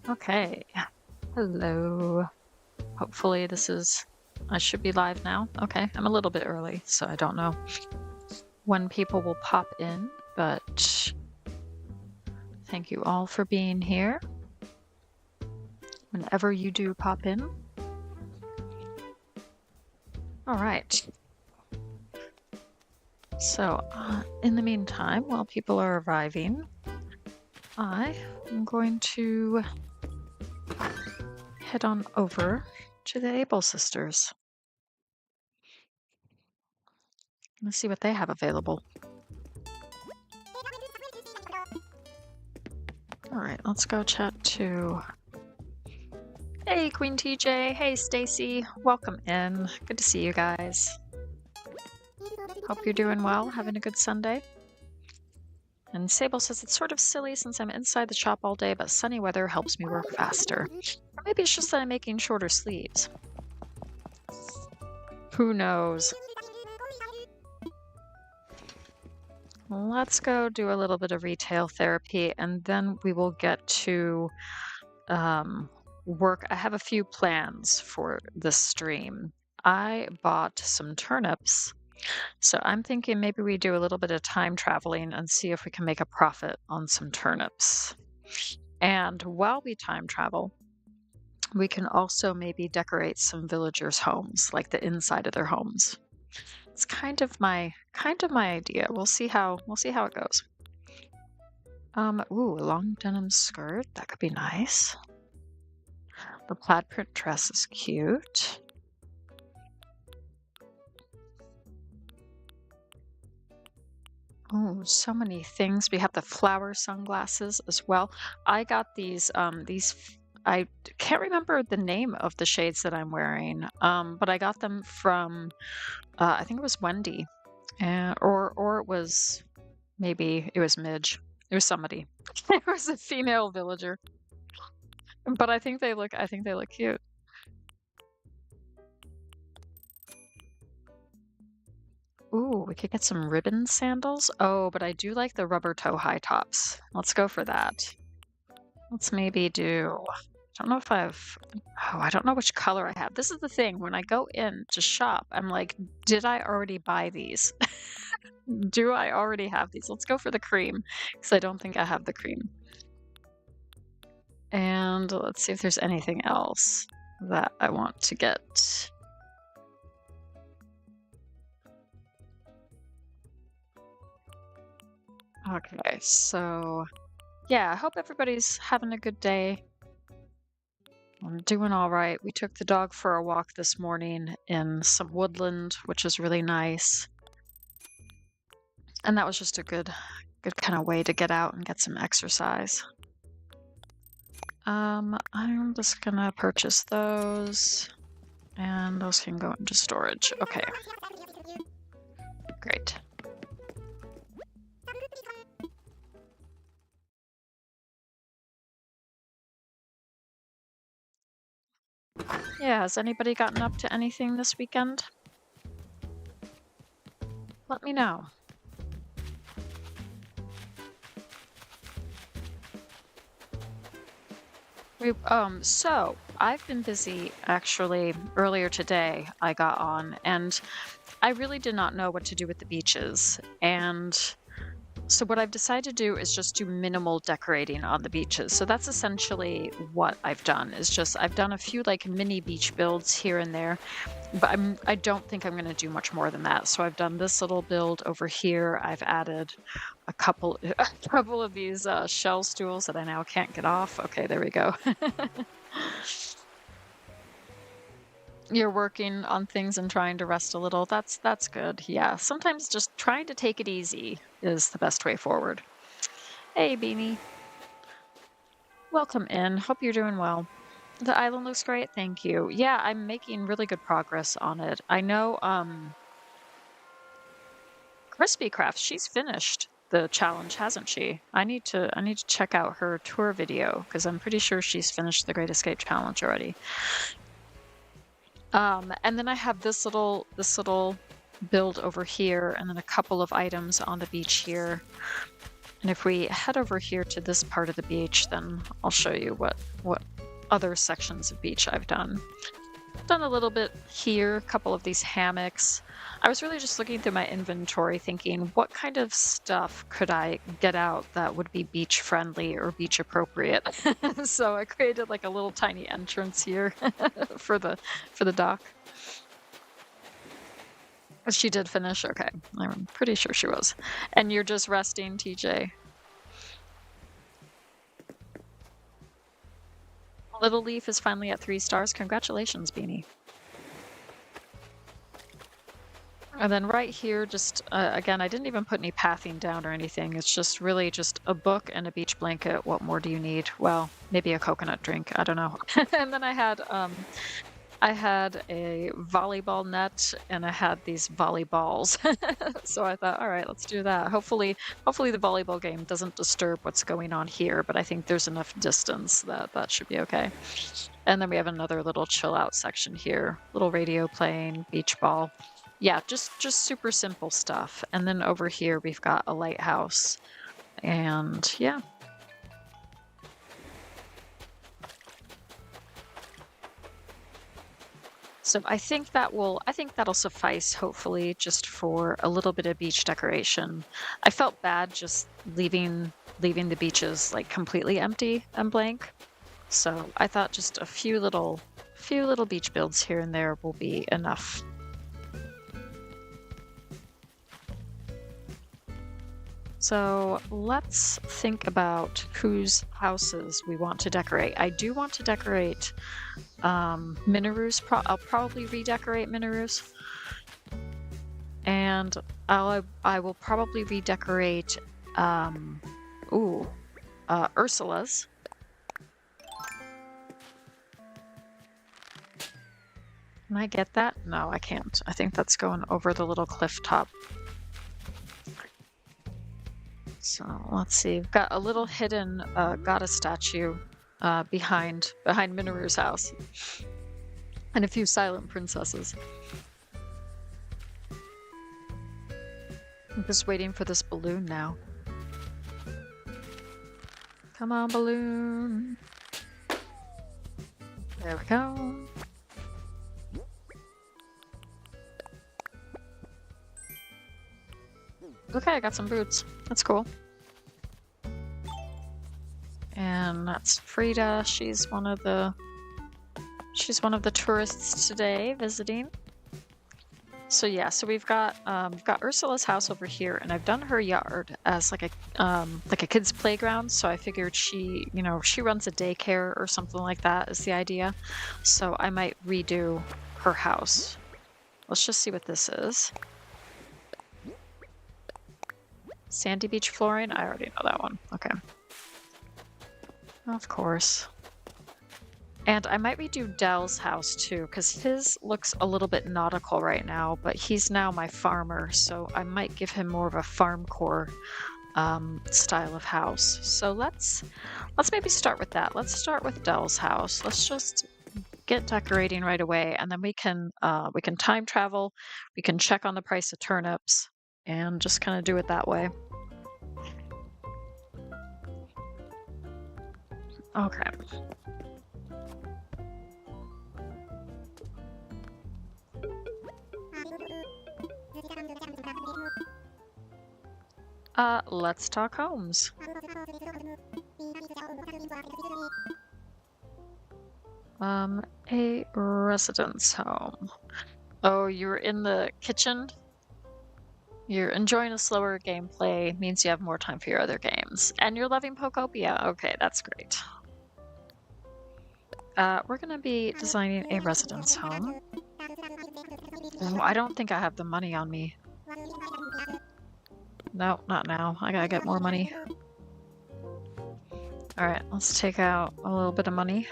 Okay. Hello. Hopefully I should be live now. Okay, I'm a little bit early, so I don't know when people will pop in, but thank you all for being here. Whenever you do pop in. All right. So, in the meantime, while people are arriving, I am going to head on over to the Able Sisters. Let's see what they have available. All right, let's go chat to... Hey, Queen TJ. Hey, Stacy. Welcome in. Good to see you guys. Hope you're doing well, having a good Sunday. And Sable says, it's sort of silly since I'm inside the shop all day, but sunny weather helps me work faster. Or maybe it's just that I'm making shorter sleeves. Who knows? Let's go do a little bit of retail therapy, and then we will get to work. I have a few plans for this stream. I bought some turnips, so I'm thinking maybe we do a little bit of time traveling and see if we can make a profit on some turnips. And while we time travel, we can also maybe decorate some villagers' homes, like the inside of their homes. It's kind of my idea. We'll see how it goes. Ooh, a long denim skirt. That could be nice. The plaid print dress is cute. Oh, so many things. We have the flower sunglasses as well. I got these I can't remember the name of the shades that I'm wearing, but I got them from I think it was Wendy, or it was maybe it was Midge. It was somebody. It was a female villager. But I think they look cute. Ooh, we could get some ribbon sandals. Oh, but I do like the rubber toe high tops. Let's go for that. Let's maybe do... I don't know if I don't know which color I have. This is the thing. When I go in to shop, I'm like, did I already buy these? Do I already have these? Let's go for the cream, because I don't think I have the cream. And let's see if there's anything else that I want to get. Okay, so yeah, I hope everybody's having a good day. I'm doing all right. We took the dog for a walk this morning in some woodland, which is really nice. And that was just a good kind of way to get out and get some exercise. I'm just gonna purchase those, and those can go into storage. Okay. Great. Yeah, has anybody gotten up to anything this weekend? Let me know. So I've been busy actually. Earlier today I got on, and I really did not know what to do with the beaches. And so what I've decided to do is just do minimal decorating on the beaches. So that's essentially what I've done, is just I've done a few like mini beach builds here and there, but I don't think I'm going to do much more than that. So I've done this little build over here. I've added a couple of these shell stools that I now can't get off. Okay, there we go. You're working on things and trying to rest a little. That's good. Yeah, sometimes just trying to take it easy is the best way forward. Hey, Beanie. Welcome in. Hope you're doing well. The island looks great. Thank you. Yeah, I'm making really good progress on it. I know Crispy Craft, she's finished the challenge, hasn't she? I need to check out her tour video, because I'm pretty sure she's finished the Great Escape Challenge already. And then I have this little build over here, and then a couple of items on the beach here. And if we head over here to this part of the beach, then I'll show you what other sections of beach I've done. Done a little bit here, a couple of these hammocks. I was really just looking through my inventory thinking, what kind of stuff could I get out that would be beach friendly or beach appropriate? So I created like a little tiny entrance here for the dock. She did finish? Okay. I'm pretty sure she was. And you're just resting, TJ? Little Leaf is finally at 3 stars. Congratulations, Beanie. And then right here, just again, I didn't even put any pathing down or anything. It's just really just a book and a beach blanket. What more do you need? Well, maybe a coconut drink. I don't know. And then I had a volleyball net and I had these volleyballs. So I thought, all right, let's do that. Hopefully the volleyball game doesn't disturb what's going on here, but I think there's enough distance that that should be okay. And then we have another little chill out section here. Little radio playing, beach ball. Yeah, just super simple stuff. And then over here we've got a lighthouse. And yeah. So I think that'll suffice, hopefully, just for a little bit of beach decoration. I felt bad just leaving the beaches like completely empty and blank. So I thought just a few little beach builds here and there will be enough. So let's think about whose houses we want to decorate. I do want to decorate Minoru's. I'll probably redecorate Minoru's. And I will probably redecorate Ursula's. Can I get that? No, I can't. I think that's going over the little cliff top. So let's see. We've got a little hidden goddess statue behind Minoru's house, and a few silent princesses. I'm just waiting for this balloon now. Come on, balloon. There we go. Okay, I got some boots. That's cool. And that's Frida. She's one of the tourists today visiting. So yeah, so we've got Ursula's house over here, and I've done her yard as like a kid's playground. So I figured she runs a daycare or something like that is the idea. So I might redo her house. Let's just see what this is. Sandy beach flooring? I already know that one. Okay. Of course. And I might redo Dell's house too, because his looks a little bit nautical right now, but he's now my farmer, so I might give him more of a farm core style of house. So let's maybe start with that. Let's start with Dell's house. Let's just get decorating right away, and then we can time travel, we can check on the price of turnips, and just kind of do it that way. Okay. Let's talk homes. A residence home. Oh, you're in the kitchen? You're enjoying a slower gameplay, means you have more time for your other games. And you're loving Pokopia. Okay, that's great. We're gonna be designing a residence home. Oh, I don't think I have the money on me. No, not now. I gotta get more money. Alright, let's take out a little bit of money.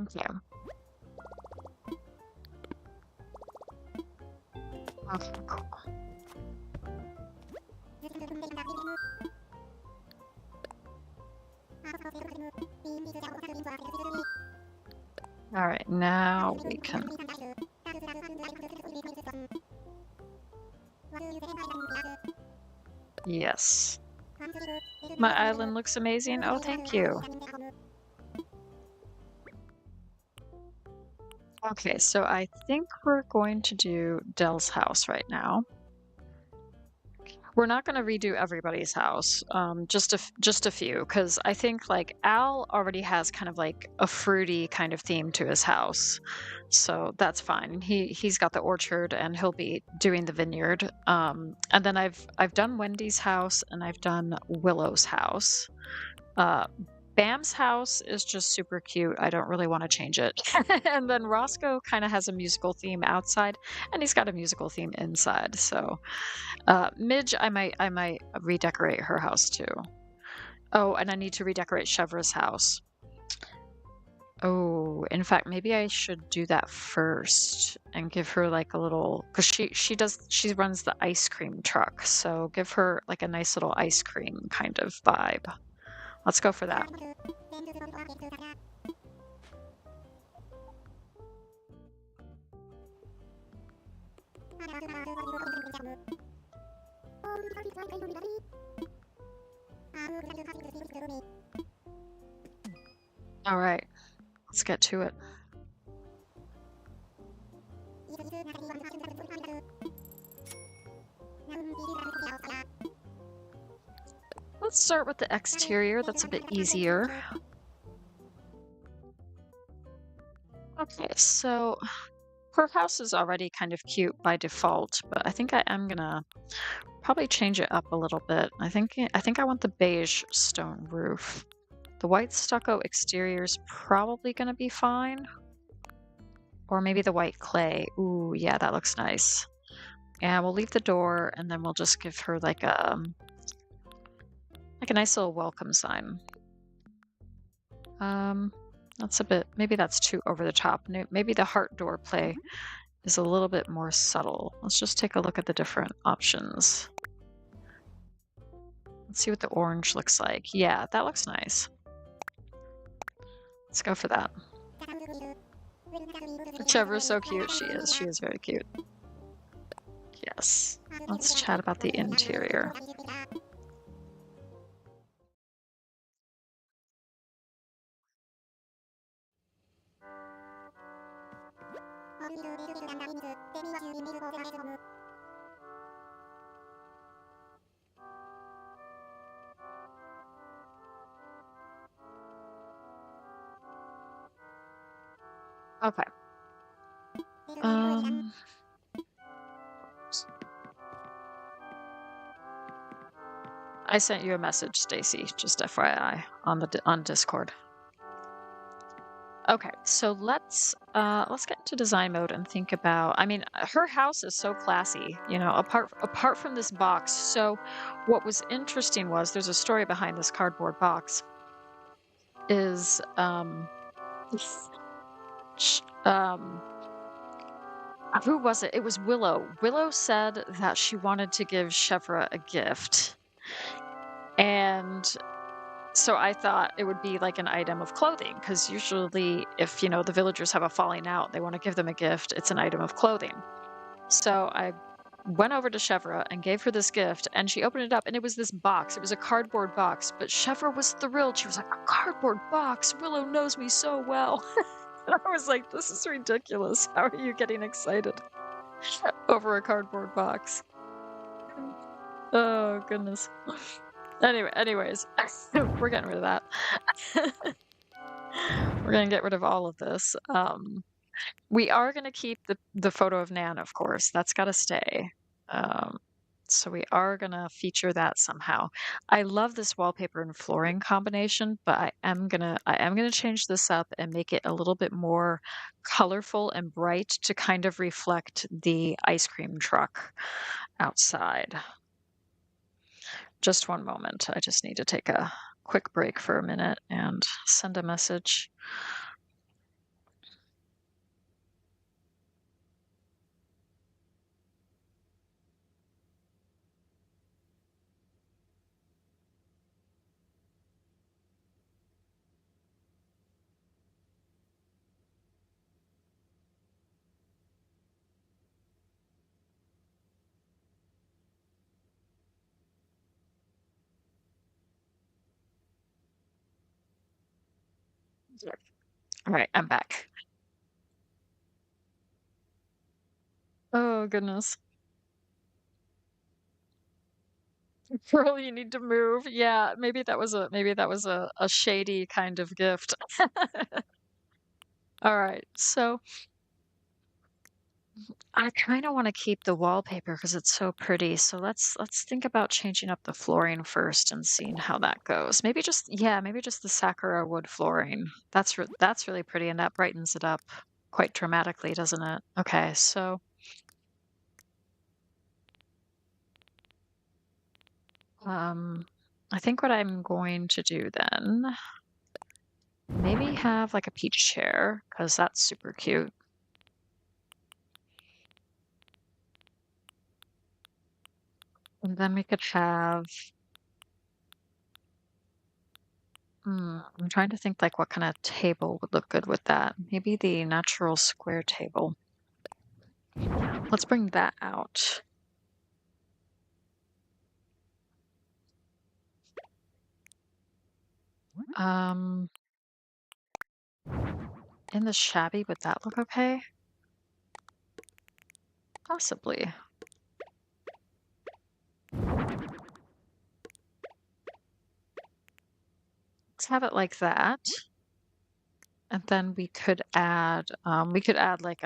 Okay. Okay, cool. All right, now we can. Yes. My island looks amazing. Oh, thank you. Okay, so I think we're going to do Dell's house right now. We're not going to redo everybody's house, just a few, because I think like Al already has kind of like a fruity kind of theme to his house, so that's fine. He's got the orchard, and he'll be doing the vineyard. And then I've done Wendy's house, and I've done Willow's house. Bam's house is just super cute. I don't really want to change it. And then Roscoe kind of has a musical theme outside, and he's got a musical theme inside. So, Midge, I might redecorate her house too. Oh, and I need to redecorate Chevra's house. Oh, in fact, maybe I should do that first and give her like a little, because she runs the ice cream truck, so give her like a nice little ice cream kind of vibe. Let's go for that. All right, let's get to it. Let's start with the exterior. That's a bit easier. Okay, so her house is already kind of cute by default, but I think I am gonna probably change it up a little bit. I think I want the beige stone roof. The white stucco exterior is probably gonna be fine. Or maybe the white clay. Ooh, yeah, that looks nice. And we'll leave the door, and then we'll just give her like a nice little welcome sign. That's a bit, maybe that's too over the top. Maybe the heart door play is a little bit more subtle. Let's just take a look at the different options. Let's see what the orange looks like. Yeah, that looks nice. Let's go for that. Trevor's so cute. She is very cute. Yes. Let's chat about the interior. Okay. I sent you a message, Stacy, just FYI, on Discord. Okay, so let's get into design mode and think about. I mean, her house is so classy, you know. Apart from this box. So, what was interesting was there's a story behind this cardboard box. Is who was it? It was Willow. Willow said that she wanted to give Chevra a gift, and so I thought it would be like an item of clothing, because usually if, you know, the villagers have a falling out, they want to give them a gift, it's an item of clothing. So I went over to Chevra and gave her this gift, and she opened it up, and it was this box. It was a cardboard box, but Chevra was thrilled. She was like, a cardboard box? Willow knows me so well. And I was like, this is ridiculous. How are you getting excited over a cardboard box? Oh, goodness. Anyways, we're getting rid of that. We're gonna get rid of all of this. We are gonna keep the photo of Nan, of course. That's gotta stay. So we are gonna feature that somehow. I love this wallpaper and flooring combination, but I am gonna change this up and make it a little bit more colorful and bright to kind of reflect the ice cream truck outside. Just one moment. I just need to take a quick break for a minute and send a message. Yeah. All right, I'm back. Oh goodness. Girl, you need to move. Yeah, maybe that was a shady kind of gift. All right. So I kind of want to keep the wallpaper because it's so pretty. So let's think about changing up the flooring first and seeing how that goes. Maybe just the Sakura wood flooring. That's really pretty and that brightens it up quite dramatically, doesn't it? Okay, so um I think what I'm going to do then, maybe have like a peach chair because that's super cute. And then we could have, I'm trying to think like what kind of table would look good with that. Maybe the natural square table. Let's bring that out. Um, in the shabby, would that look okay? Possibly. Let's have it like that. And then we could add like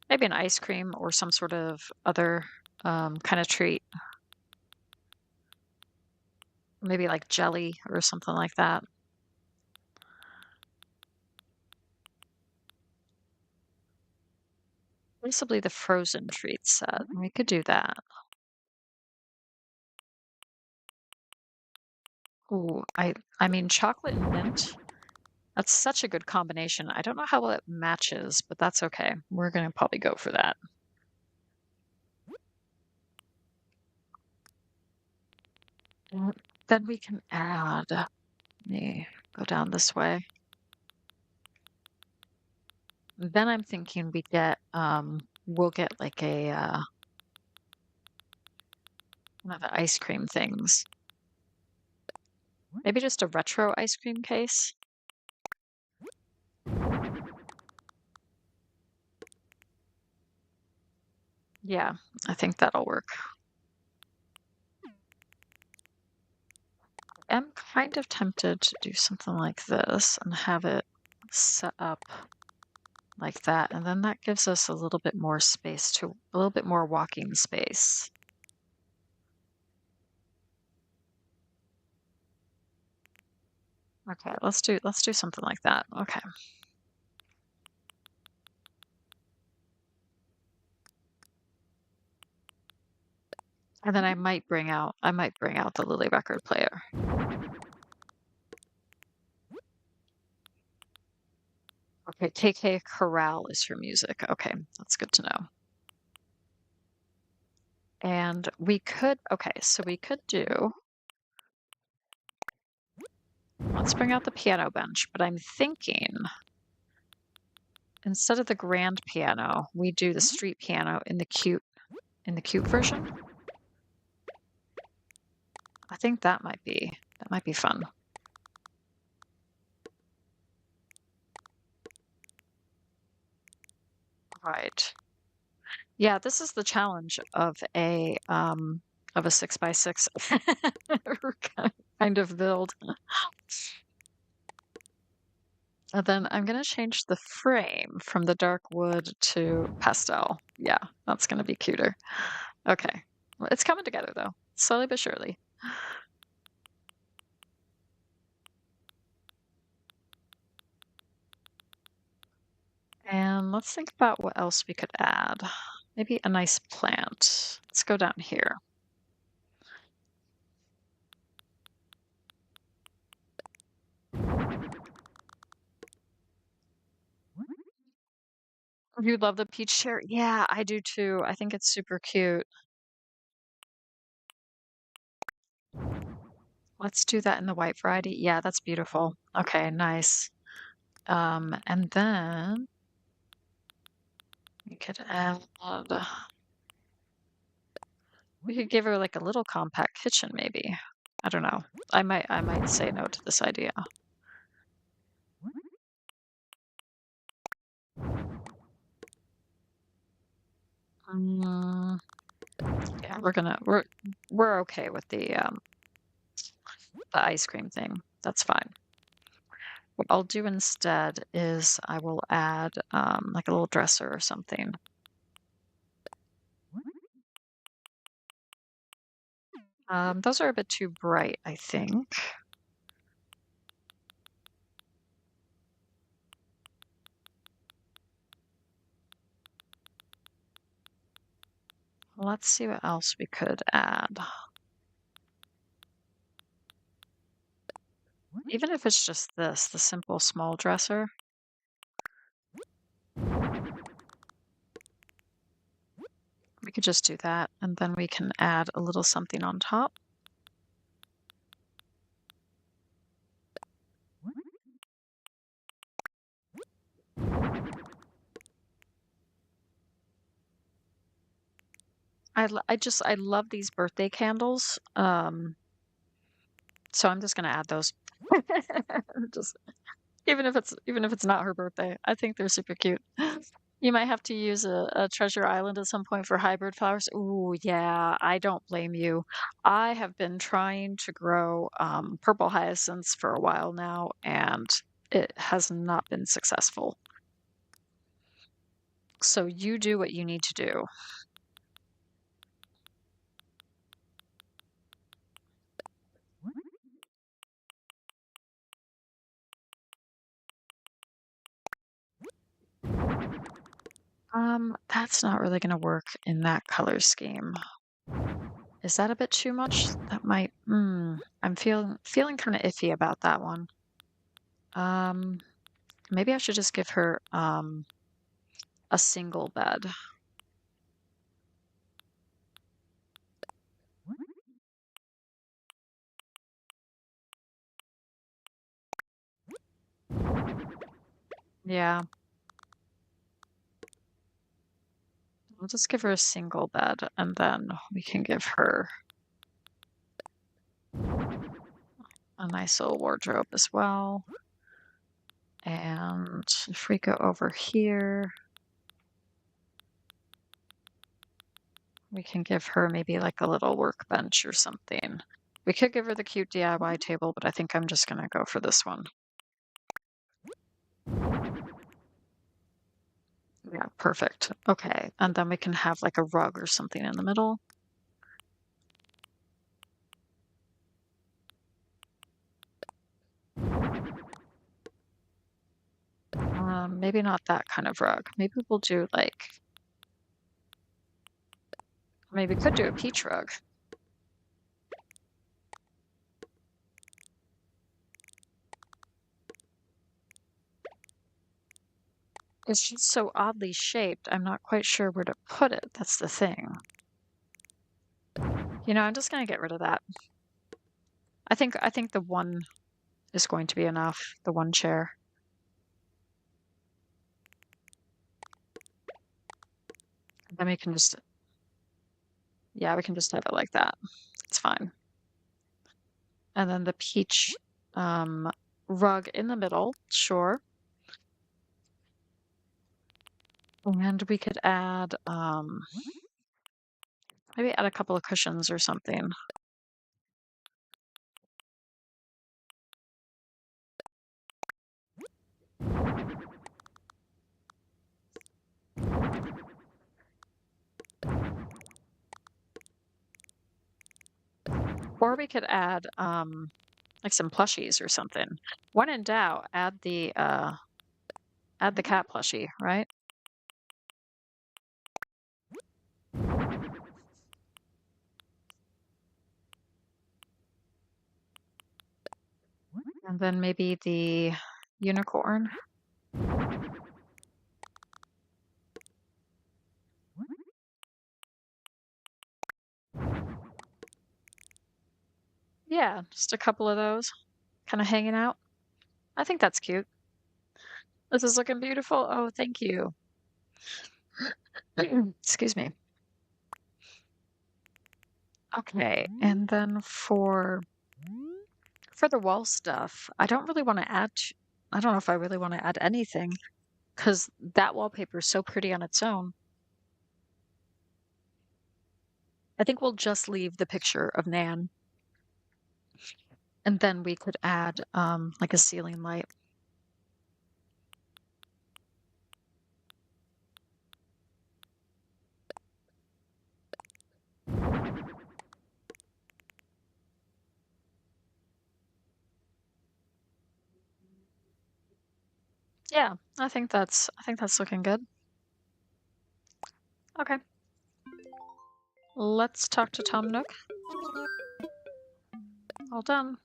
maybe an ice cream or some sort of other kind of treat. Maybe like jelly or something like that. Possibly the frozen treat set. We could do that. Ooh, I mean chocolate and mint. That's such a good combination. I don't know how well it matches, but that's okay. We're gonna probably go for that. Then we can add, let me go down this way. Then I'm thinking we'll get like one of the ice cream things. Maybe just a retro ice cream case. Yeah, I think that'll work. I'm kind of tempted to do something like this and have it set up like that. And then that gives us a little bit more a little bit more walking space. Okay, let's do something like that. Okay. And then I might bring out the Lily record player. Okay, TK Chorale is her music. Okay, that's good to know. And so we could do, let's bring out the piano bench, but I'm thinking instead of the grand piano, we do the street piano in the cute version. I think that might be fun. Right. Yeah, this is the challenge of a 6x6 kind of build. And then I'm gonna change the frame from the dark wood to pastel. Yeah, that's gonna be cuter. Okay. Well, it's coming together though, slowly but surely. And let's think about what else we could add. Maybe a nice plant. Let's go down here. You love the peach chair? Yeah, I do too. I think it's super cute. Let's do that in the white variety. Yeah, that's beautiful. Okay, nice. And then we could add, we could give her like a little compact kitchen maybe. I don't know. I might say no to this idea. Mm, yeah, we're okay with the ice cream thing. That's fine. What I'll do instead is I will add like a little dresser or something. Those are a bit too bright, I think. Let's see what else we could add. Even if it's just this, the simple small dresser, we could just do that, and then we can add a little something on top. I love these birthday candles. So I'm just gonna add those. Just even if it's not her birthday, I think they're super cute. You might have to use a treasure island at some point for hybrid flowers. Ooh, yeah, I don't blame you. I have been trying to grow purple hyacinths for a while now, and it has not been successful. So you do what you need to do. That's not really gonna work in that color scheme. Is that a bit too much? That might, I'm feeling kind of iffy about that one. Um, Maybe I should just give her a single bed. Yeah, I'll just give her a single bed, and then we can give her a nice little wardrobe as well. And if we go over here, we can give her maybe like a little workbench or something. We could give her the cute DIY table, but I think I'm just gonna go for this one. Yeah, perfect. Okay, and then we can have like a rug or something in the middle. Maybe not that kind of rug. Maybe we'll do like, maybe we could do a peach rug. It's just so oddly shaped. I'm not quite sure where to put it. That's the thing. You know, I'm just gonna get rid of that. I think the one is going to be enough. The one chair. Then we can just, yeah, we can just have it like that. It's fine. And then the peach rug in the middle, sure. And we could add maybe add a couple of cushions or something. Or we could add like some plushies or something. When in doubt, add the cat plushie, right? And then maybe the unicorn. Yeah, just a couple of those kind of hanging out. I think that's cute. This is looking beautiful. Oh, thank you. Excuse me. Okay, and then for the wall stuff, I don't really want to I don't know if I really want to add anything because that wallpaper is so pretty on its own. I think we'll just leave the picture of Nan, and then we could add like a ceiling light. Yeah, I think that's looking good. Okay. Let's talk to Tom Nook. All done.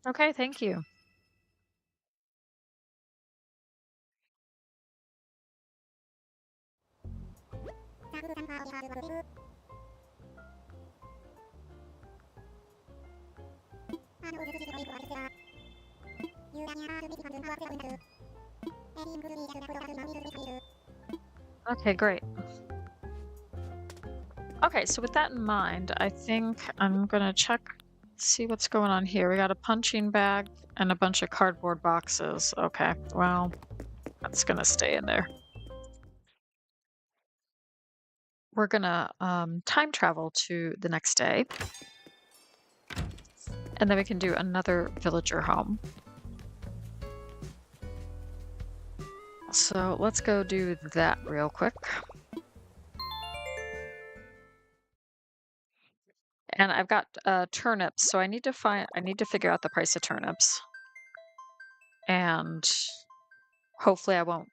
Okay, thank you. Okay, great. Okay, so with that in mind, I think I'm gonna check, see what's going on here. We got a punching bag and a bunch of cardboard boxes. Okay, well, that's gonna stay in there. We're gonna time travel to the next day, and then we can do another villager home. So let's go do that real quick. And I've got turnips, so I need to figure out the price of turnips. And hopefully I won't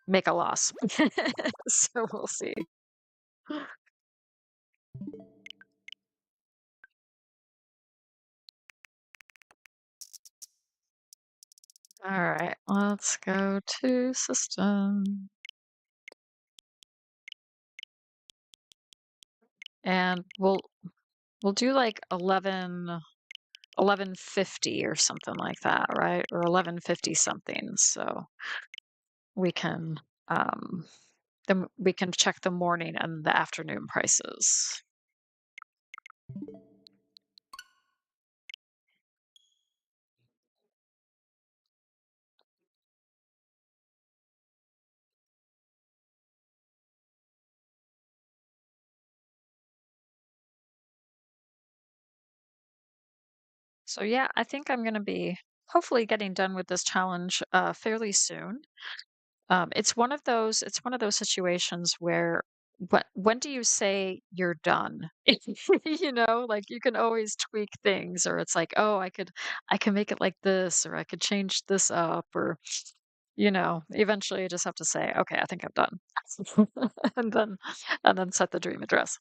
make a loss. So we'll see. All right, let's go to system. And we'll do like 1150 or something like that, right? Or 1150 something. So we can then we can check the morning and the afternoon prices. So yeah, I think I'm going to be hopefully getting done with this challenge fairly soon. It's one of those situations where when do you say you're done? Like you can always tweak things, or it's like, oh, I can make it like this, or I could change this up, or eventually you just have to say, okay, I think I'm done. and then and then set the dream address.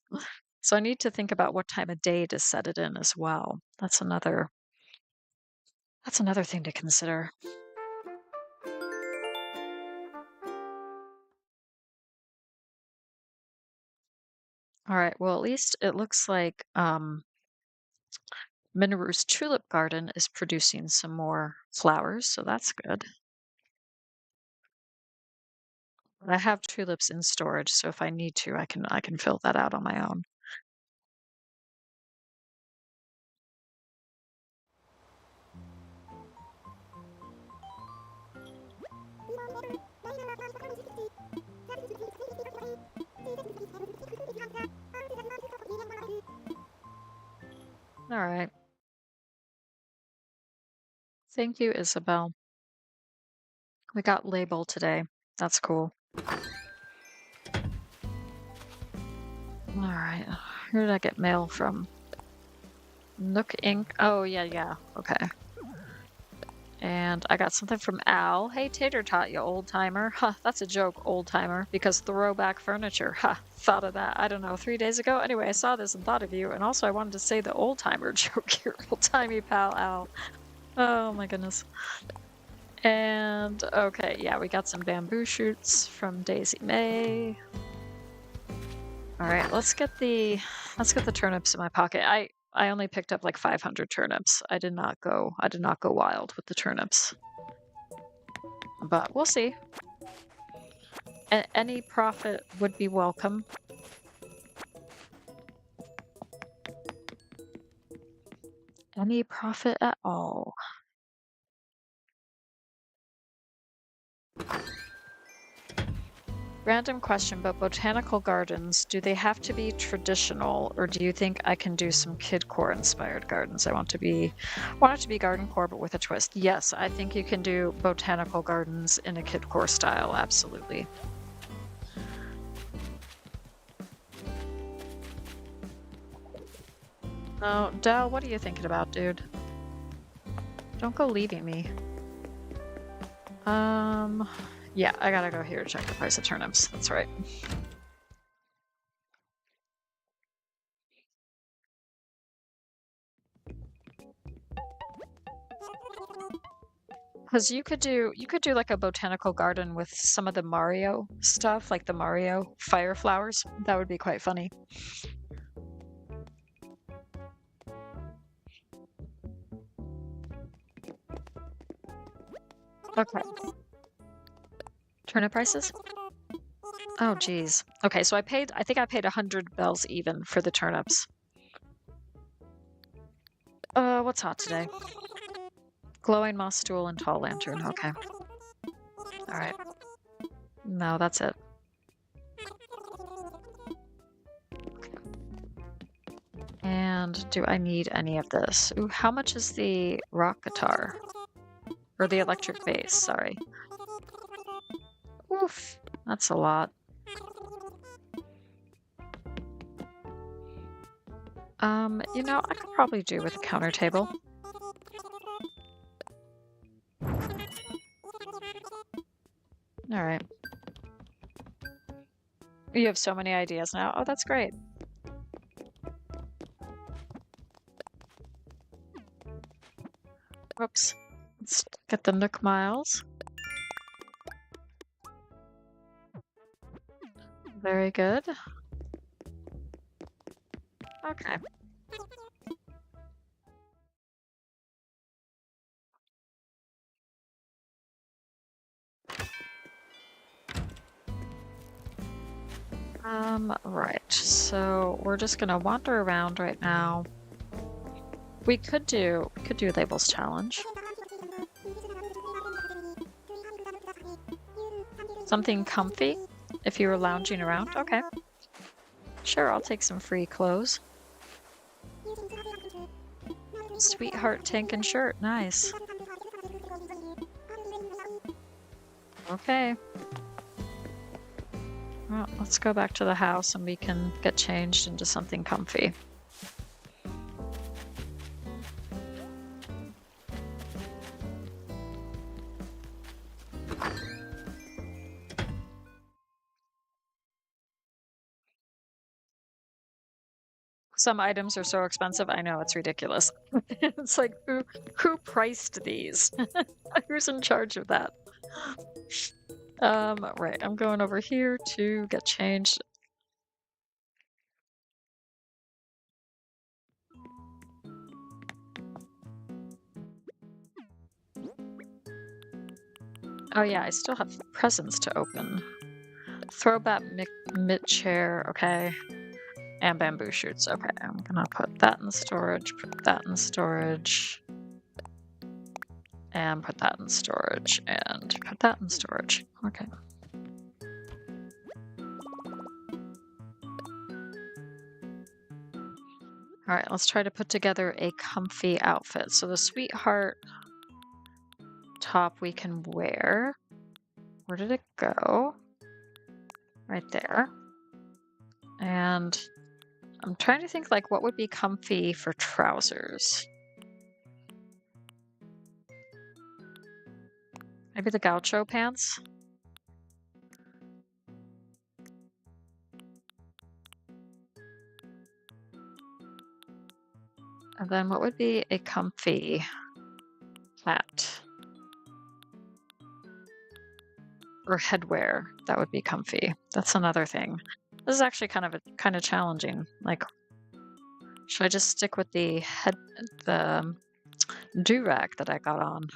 So I need to think about what time of day to set it in as well. That's another thing to consider. All right. Well, at least it looks like Minaru's tulip garden is producing some more flowers, so that's good. I have tulips in storage, so if I need to, I can fill that out on my own. All right. Thank you, Isabel. We got label today. That's cool. All right. Who did I get mail from? Nook Inc. Oh, yeah, yeah. Okay. And I got something from Al. Hey, Tater Tot, you old timer. Huh, that's a joke, old timer, because throwback furniture. Ha, thought of that, I don't know, 3 days ago? Anyway, I saw this and thought of you, and also I wanted to say the old timer joke here. Old timey pal, Al. Oh my goodness. And okay, yeah, we got some bamboo shoots from Daisy May. All right, let's get the turnips in my pocket. I only picked up like 500 turnips. I did not go wild with the turnips. But we'll see. Any profit would be welcome. Any profit at all. Random question, but botanical gardens, do they have to be traditional, or do you think I can do some kidcore inspired gardens? Want it to be garden core, but with a twist. Yes, I think you can do botanical gardens in a kidcore style. Absolutely. Oh, Dell, what are you thinking about, dude? Don't go leaving me. Yeah, I gotta go here to check the price of turnips. That's right. Because you could do like a botanical garden with some of the Mario stuff, like the Mario fire flowers. That would be quite funny. Okay. Turnip prices? Oh, geez. Okay, so I think I paid 100 bells even for the turnips. What's hot today? Glowing moss stool and tall lantern. Okay. All right. No, that's it. And do I need any of this? Ooh, how much is the rock guitar? Or the electric bass, sorry. Oof, that's a lot. I could probably do with a counter table. All right. You have so many ideas now. Oh, that's great. Whoops. Let's get the Nook Miles. Very good. Okay. Right. So we're just gonna wander around right now. We could do labels challenge. Something comfy if you were lounging around. Okay. Sure, I'll take some free clothes. Sweetheart tank and shirt. Nice. Okay. Well, let's go back to the house and we can get changed into something comfy. Some items are so expensive. I know, it's ridiculous. It's like, who priced these? Who's in charge of that? Right, I'm going over here to get changed. Oh yeah, I still have presents to open. Throwback mid chair, okay. And bamboo shoots. Okay, I'm gonna put that in storage, put that in storage, and put that in storage, and put that in storage. Okay. All right, let's try to put together a comfy outfit. So the sweetheart top we can wear. Where did it go? Right there. And I'm trying to think like what would be comfy for trousers. Maybe the gaucho pants? And then what would be a comfy hat? Or headwear that would be comfy. That's another thing. This is actually kind of challenging. Like, should I just stick with the do-rag that I got on?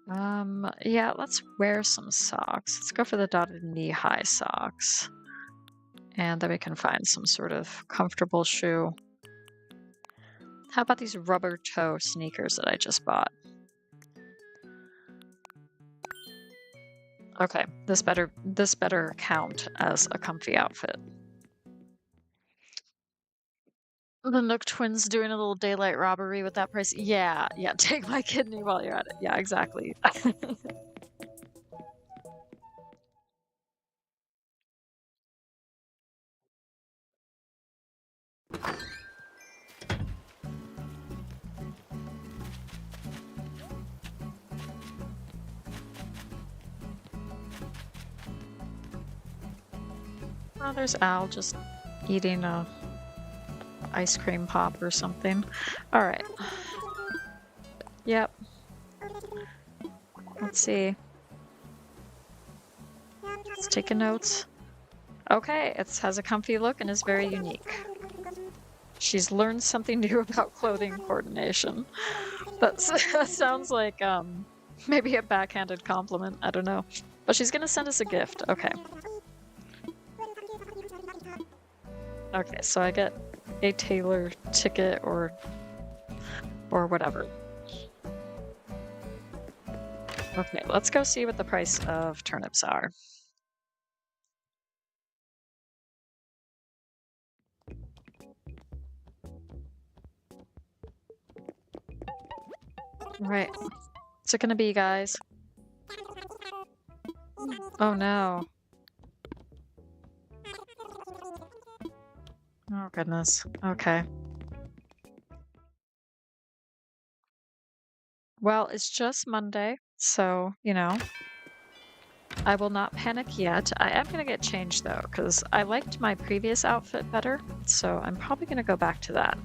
Yeah, let's wear some socks. Let's go for the dotted knee-high socks. And then we can find some sort of comfortable shoe. How about these rubber toe sneakers that I just bought? Okay, this better count as a comfy outfit. The Nook twins doing a little daylight robbery with that price. Yeah, yeah, take my kidney while you're at it. Yeah, exactly. Oh, there's Al just eating a ice cream pop or something. All right. Yep. Let's see. Let's take a note. Okay, it has a comfy look and is very unique. She's learned something new about clothing coordination. That sounds like maybe a backhanded compliment. I don't know. But she's gonna send us a gift. Okay. Okay, so I get a Taylor ticket or whatever. Okay, let's go see what the price of turnips are. All right. What's it gonna be, guys? Oh no. Oh goodness. Okay. Well, it's just Monday, so, I will not panic yet. I am gonna get changed though, because I liked my previous outfit better, so I'm probably gonna go back to that.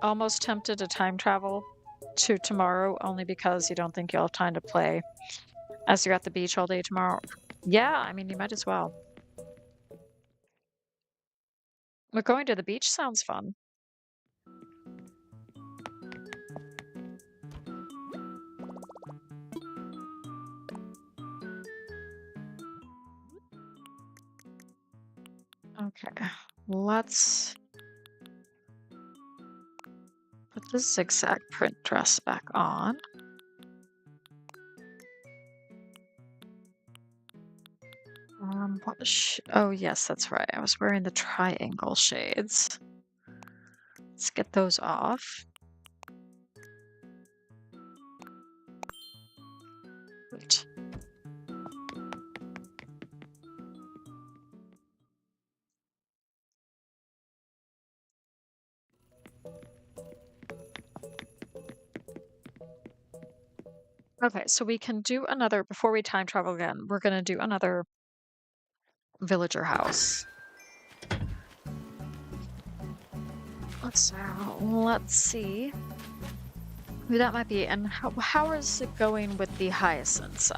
Almost tempted to time travel to tomorrow only because you don't think you'll have time to play as you're at the beach all day tomorrow. Yeah, I mean, you might as well. But going to the beach sounds fun. Okay, let's put the zigzag print dress back on. Oh yes, that's right. I was wearing the triangle shades. Let's get those off. Right. Okay, so we can do another, before we time travel again, we're gonna do another villager house. Let's see who that might be, and how is it going with the hyacinths?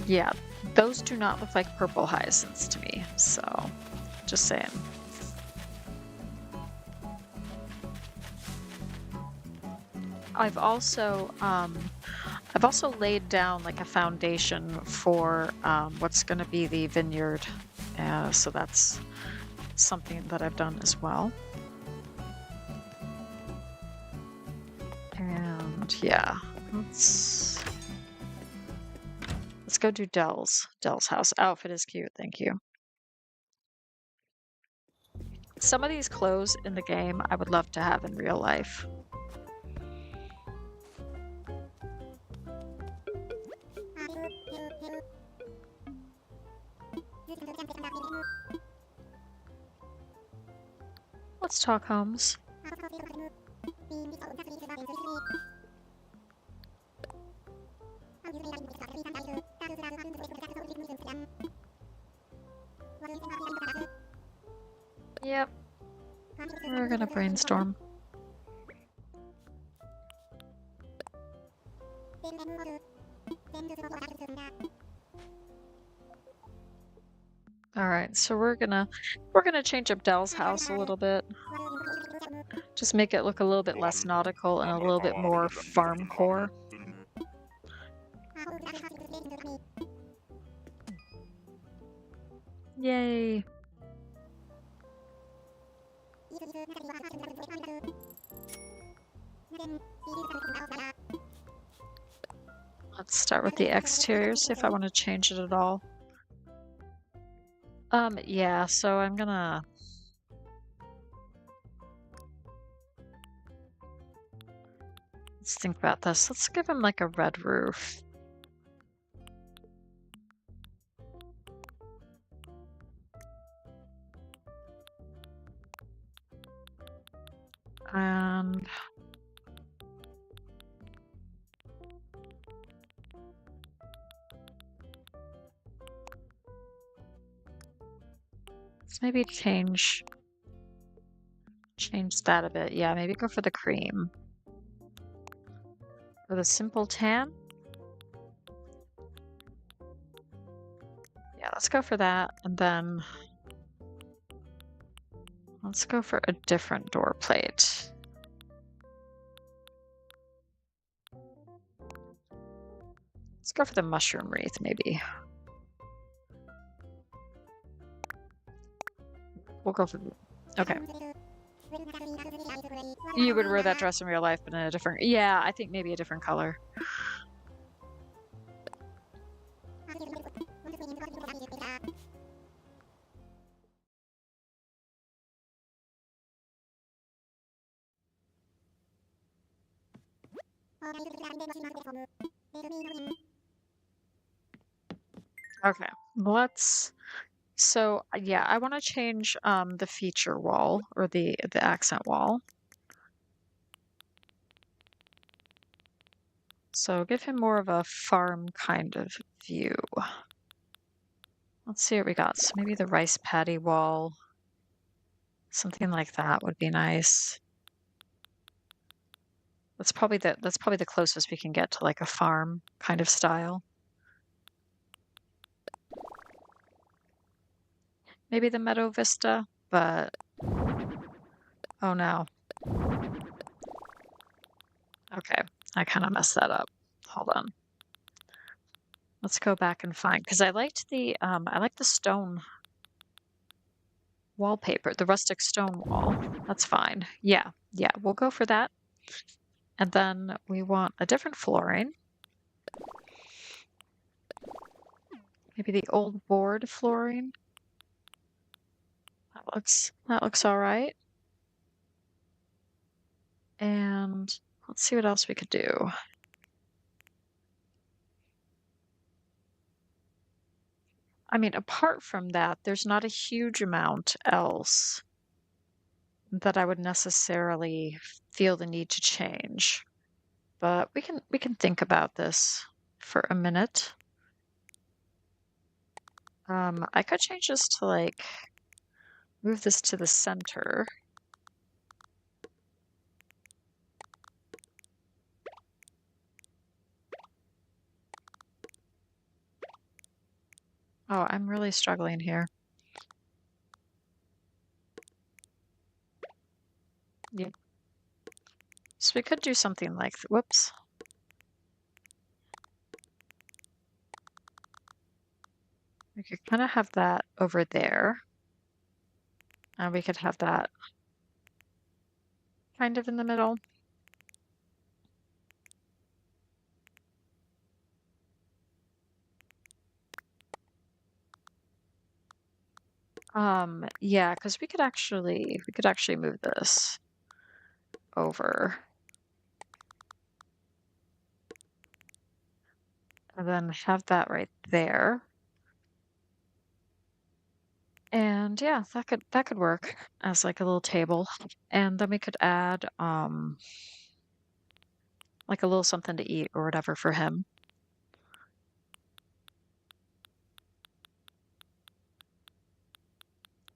Yeah, those do not look like purple hyacinths to me, so just saying. I've also laid down like a foundation for what's going to be the vineyard, so that's something that I've done as well. And yeah, let's go do Dell's house. Outfit is cute, thank you. Some of these clothes in the game I would love to have in real life. Let's talk homes. Yep. We're gonna brainstorm. All right, so we're gonna change up Dell's house a little bit. Just make it look a little bit less nautical and a little bit more farm core. Yay. Let's start with the exterior, see if I want to change it at all. Yeah, so I'm gonna... Let's think about this. Let's give him like a red roof. And let's maybe change that a bit. Yeah, maybe go for the cream. Or the simple tan. Yeah, let's go for that. And then let's go for a different door plate. Let's go for the mushroom wreath, maybe. We'll go for... Okay. You would wear that dress in real life, but in a different... Yeah, I think maybe a different color. Okay, let's... So, yeah, I want to change the feature wall, or the accent wall. So give him more of a farm kind of view. Let's see what we got. So maybe the rice paddy wall. Something like that would be nice. That's probably the closest we can get to like a farm kind of style. Maybe the meadow vista, but oh no. Okay, I kind of messed that up. Hold on. Let's go back and find, because I liked the stone wallpaper, the rustic stone wall. That's fine. Yeah, we'll go for that. And then we want a different flooring. Maybe the old board flooring. That looks all right. And let's see what else we could do. I mean, apart from that, there's not a huge amount else that I would necessarily feel the need to change. But we can think about this for a minute. I could change this to like move this to the center. Oh, I'm really struggling here. Yeah. So we could do something like, whoops. We could kind of have that over there. And we could have that kind of in the middle. Yeah, because we could actually move this over. And then have that right there. And yeah, that could work as like a little table. And then we could add like a little something to eat or whatever for him.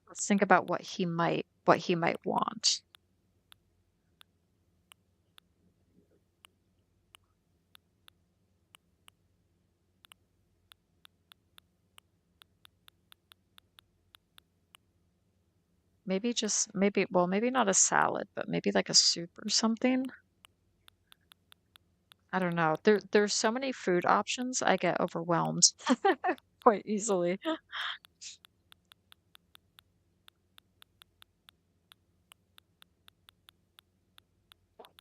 Let's think about what he might want. maybe just maybe well, maybe not a salad, but maybe like a soup or something. I don't know. There's so many food options, I get overwhelmed quite easily.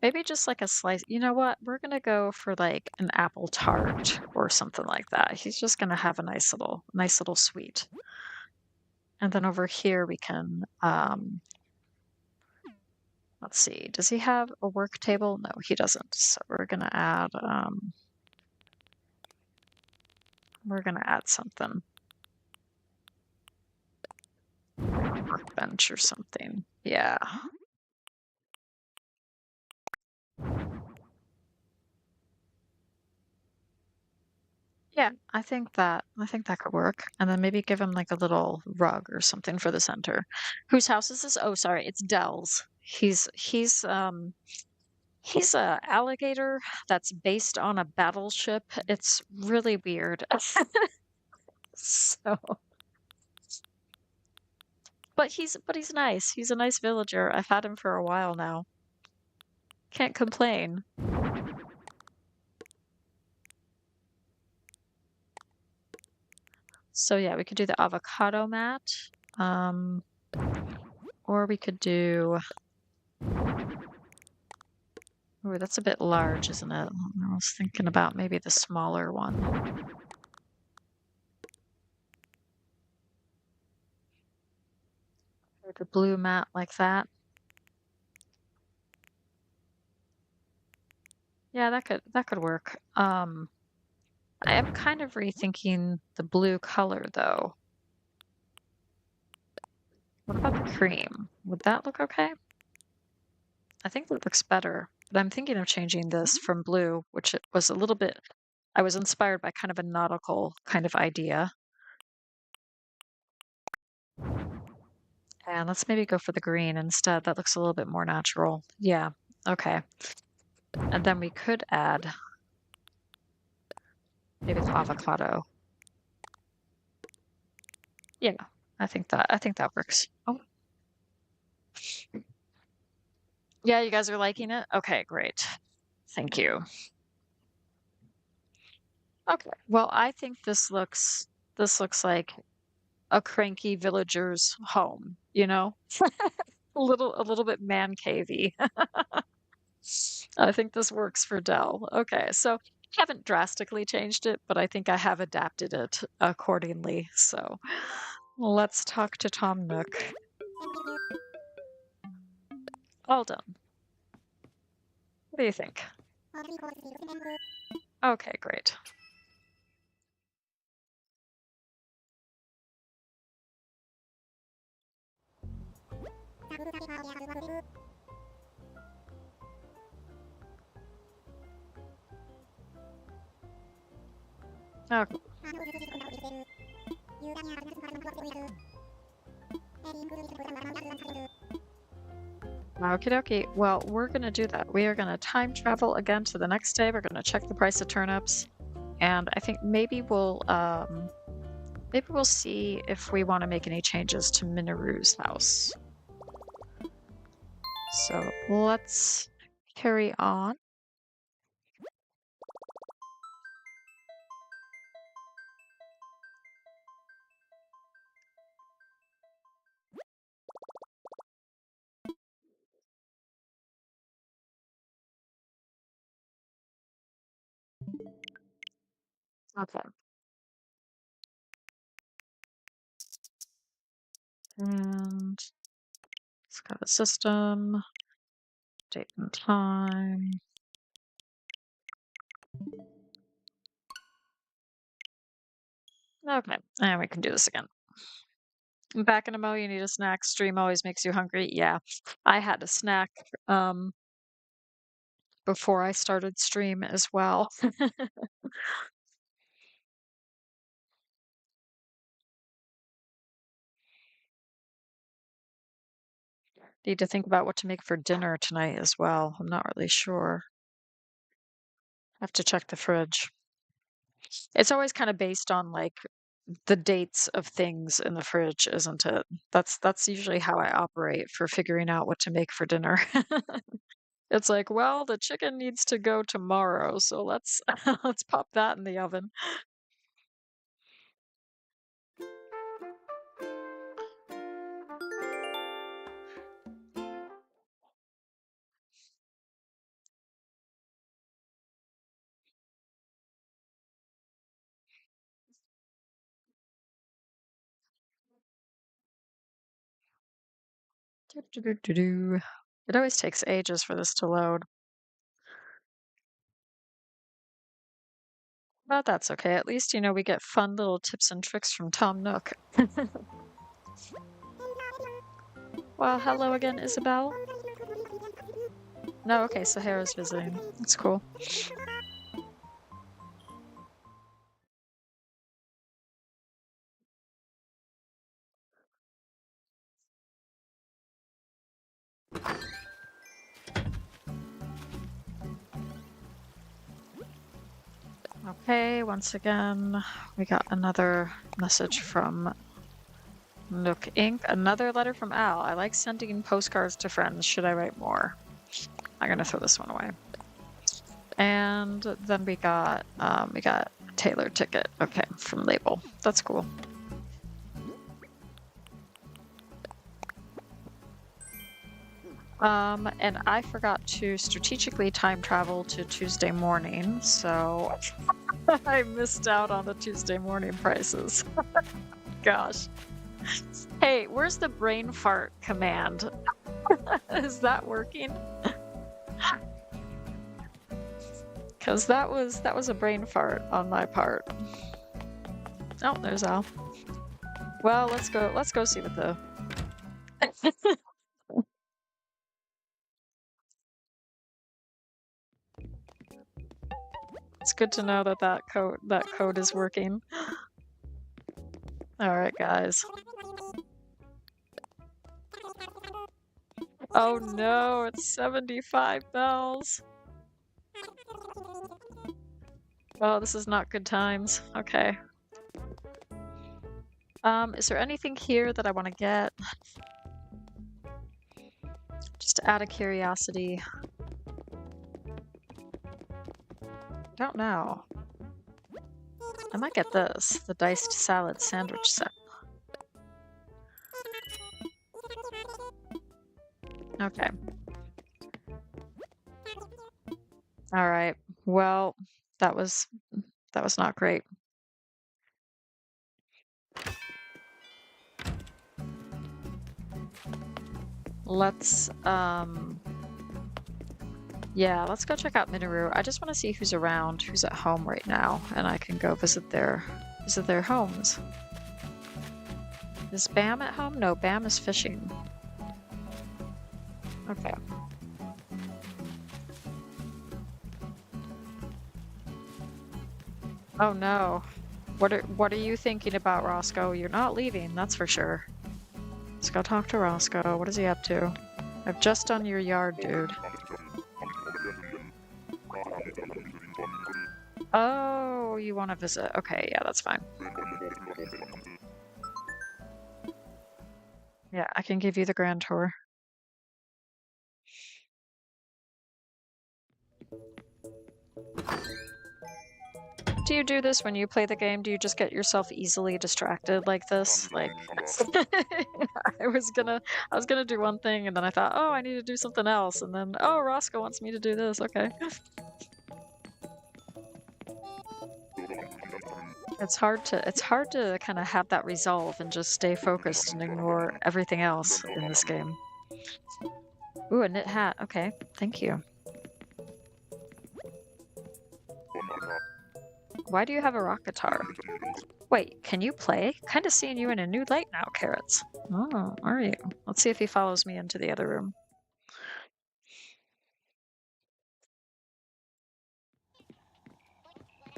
Maybe just like a slice. You know what? We're gonna go for like an apple tart or something like that. He's just gonna have a nice little sweet. And then over here we can let's see. Does he have a work table? No, he doesn't. So we're gonna add something. Workbench or something. Yeah. Yeah, I think that could work. And then maybe give him like a little rug or something for the center. Whose house is this? Oh, sorry, it's Dell's. He's a alligator that's based on a battleship. It's really weird. So, but he's nice. He's a nice villager. I've had him for a while now. Can't complain. So yeah, we could do the avocado mat. Um, or we could do, oh, that's a bit large, isn't it? I was thinking about maybe the smaller one. Or the blue mat like that. Yeah, that could work. I am kind of rethinking the blue color though. What about the cream? Would that look okay? I think that looks better, but I'm thinking of changing this from blue, which it was a little bit, I was inspired by kind of a nautical kind of idea. And let's maybe go for the green instead. That looks a little bit more natural. Yeah, okay. And then we could add maybe the avocado. Yeah, I think that works. Oh, yeah, you guys are liking it? Okay, great. Thank you. Okay. Well, I think this looks like a cranky villager's home, you know? A little bit man cavey. I think this works for Dell. Okay, so haven't drastically changed it, but I think I have adapted it accordingly. So let's talk to Tom Nook. All done. What do you think? Okay, great. Okay. Okie dokie. Well, we're gonna do that. We are gonna time travel again to the next day. We're gonna check the price of turnips, and I think maybe we'll see if we want to make any changes to Minoru's house. So let's carry on. Okay. And let's go to system, date and time. Okay, and we can do this again. Back in a mo, you need a snack. Stream always makes you hungry. Yeah, I had a snack before I started stream as well. Need to think about what to make for dinner tonight as well. I'm not really sure. Have to check the fridge. It's always kind of based on like the dates of things in the fridge, isn't it? That's usually how I operate for figuring out what to make for dinner. It's like, well, the chicken needs to go tomorrow, so let's let's pop that in the oven. Do-do-do-do-do. It always takes ages for this to load, but that's okay. At least, we get fun little tips and tricks from Tom Nook. Well, hello again, Isabel. No, okay, Sahara's visiting. That's cool. Okay, once again, we got another message from Nook Inc. Another letter from Al. I like sending postcards to friends. Should I write more? I'm gonna throw this one away. And then we got Taylor ticket. Okay, from Label. That's cool. And I forgot to strategically time travel to Tuesday morning, so I missed out on the Tuesday morning prices. Gosh. Hey, where's the brain fart command? Is that working? Because that was a brain fart on my part. Oh, there's Al. Well, let's go see what the It's good to know that that code is working. All right, guys. Oh no, it's 75 bells. Oh, this is not good times. Okay. Is there anything here that I want to get? Just out of curiosity. Don't know. I might get this, the diced salad sandwich set. Okay. All right. Well, that was not great. Let's yeah, let's go check out Minoru. I just want to see who's around, who's at home right now, and I can go visit their homes. Is Bam at home? No, Bam is fishing. Okay. Oh no. What are you thinking about, Roscoe? You're not leaving, that's for sure. Let's go talk to Roscoe. What is he up to? I've just done your yard, dude. Oh, you want to visit? Okay, yeah, that's fine. Yeah, I can give you the grand tour. Do you do this when you play the game? Do you just get yourself easily distracted like this? Like, I was gonna do one thing and then I thought, oh, I need to do something else, and then, oh, Roscoe wants me to do this. Okay. It's hard to kind of have that resolve and just stay focused and ignore everything else in this game. Ooh, a knit hat. Okay, thank you. Why do you have a rock guitar? Wait, can you play? Kind of seeing you in a new light now, Carrots. Oh, are you? Let's see if he follows me into the other room.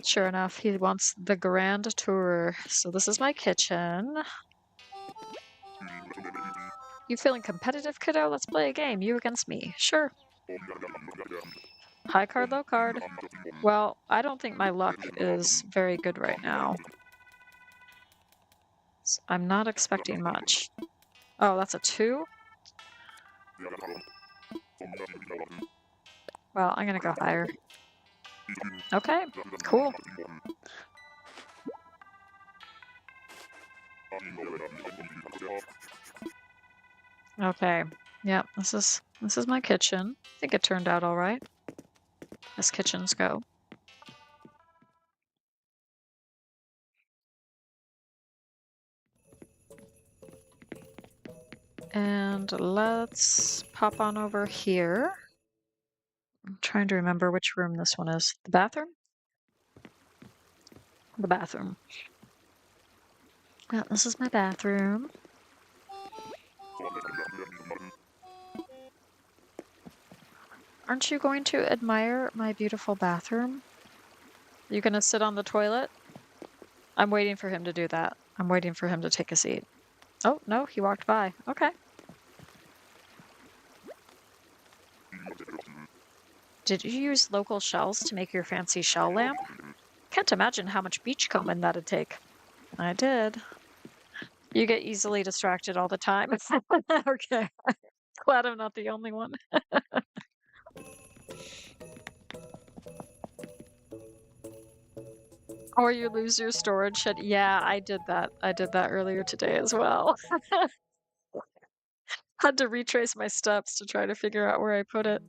Sure enough, he wants the grand tour. So this is my kitchen. You feeling competitive, kiddo? Let's play a game. You against me. Sure. High card, low card. Well, I don't think my luck is very good right now. I'm not expecting much. Oh, that's a 2? Well, I'm gonna go higher. Okay, cool. Okay. Yep, this is my kitchen. I think it turned out all right, as kitchens go. And let's pop on over here. I'm trying to remember which room this one is. The bathroom? The bathroom. Yeah, this is my bathroom. Aren't you going to admire my beautiful bathroom? You gonna sit on the toilet? I'm waiting for him to do that. I'm waiting for him to take a seat. Oh, no, he walked by. Okay. Did you use local shells to make your fancy shell lamp? Can't imagine how much beachcombing that'd take. I did. You get easily distracted all the time. Okay. Glad I'm not the only one. Or you lose your storage shed. Yeah, I did that. I did that earlier today as well. Had to retrace my steps to try to figure out where I put it.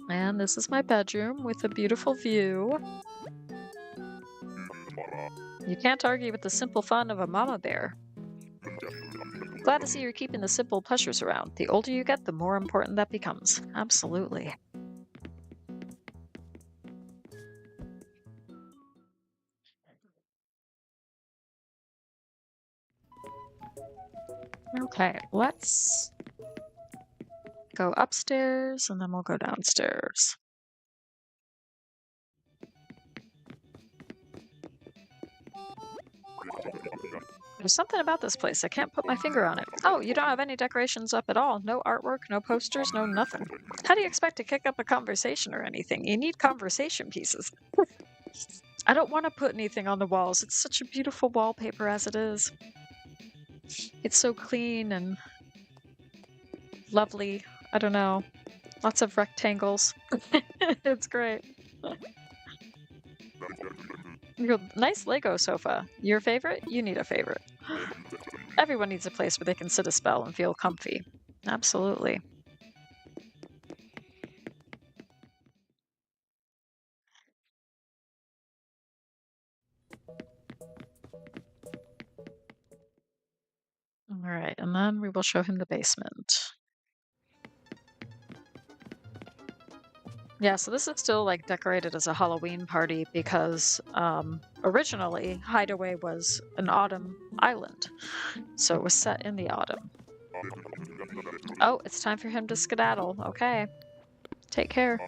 And this is my bedroom with a beautiful view. You can't argue with the simple fun of a mama bear. Glad to see you're keeping the simple pleasures around. The older you get, the more important that becomes. Absolutely. Okay, let's go upstairs and then we'll go downstairs. There's something about this place. I can't put my finger on it. Oh, you don't have any decorations up at all. No artwork, no posters, no nothing. How do you expect to kick up a conversation or anything? You need conversation pieces. I don't want to put anything on the walls. It's such a beautiful wallpaper as it is. It's so clean and lovely. I don't know. Lots of rectangles. It's great. Your nice Lego sofa. Your favorite? You need a favorite. Everyone needs a place where they can sit a spell and feel comfy. Absolutely. All right, and then we will show him the basement. Yeah, so this is still like decorated as a Halloween party because originally Hideaway was an autumn island. So it was set in the autumn. Oh, it's time for him to skedaddle. Okay. Take care.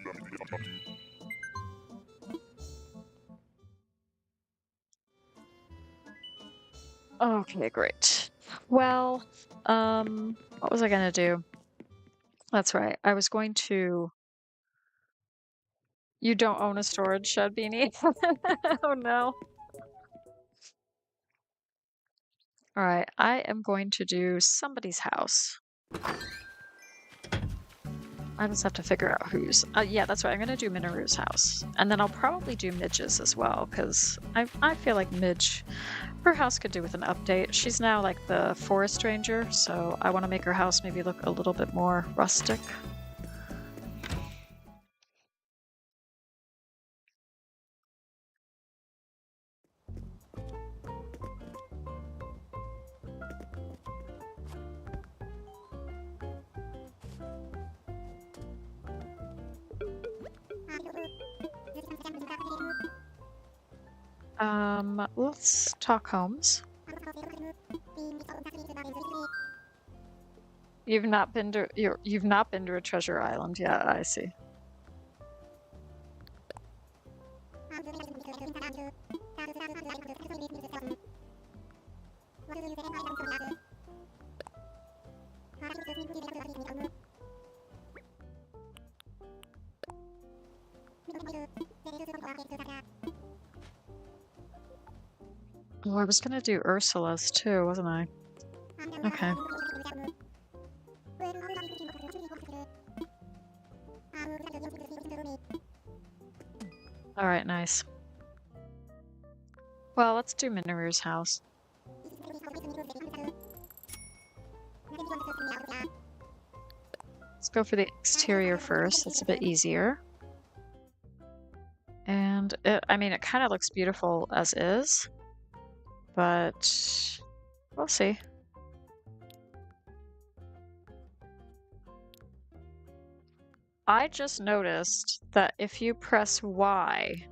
Okay, great. Well, what was I gonna do? That's right. I was going to. You don't own a storage shed, Beanie? Oh no. All right, I am going to do somebody's house. I just have to figure out whose. Yeah, that's right. I'm gonna do Minoru's house, and then I'll probably do Midge's as well because I feel like Midge, her house could do with an update. She's now like the forest ranger, so I want to make her house maybe look a little bit more rustic. Let's talk homes. You've not been to you've not been to a treasure island. Yeah, I see. Oh, I was gonna do Ursula's too, wasn't I? Okay. Alright, nice. Well, let's do Minoru's house. Let's go for the exterior first. That's a bit easier. And I mean, it kind of looks beautiful as is, but we'll see. I just noticed that if you press Y,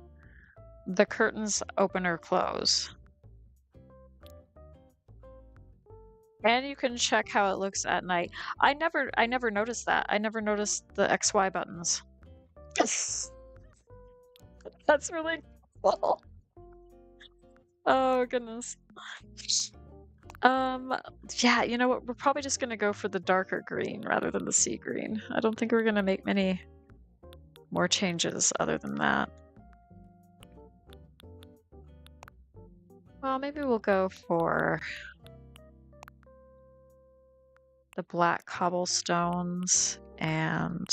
the curtains open or close. And you can check how it looks at night. I never noticed that. I never noticed the XY buttons. That's really cool. Oh goodness. Yeah, you know what? We're probably just gonna go for the darker green rather than the sea green. I don't think we're gonna make many more changes other than that. Well, maybe we'll go for the black cobblestones and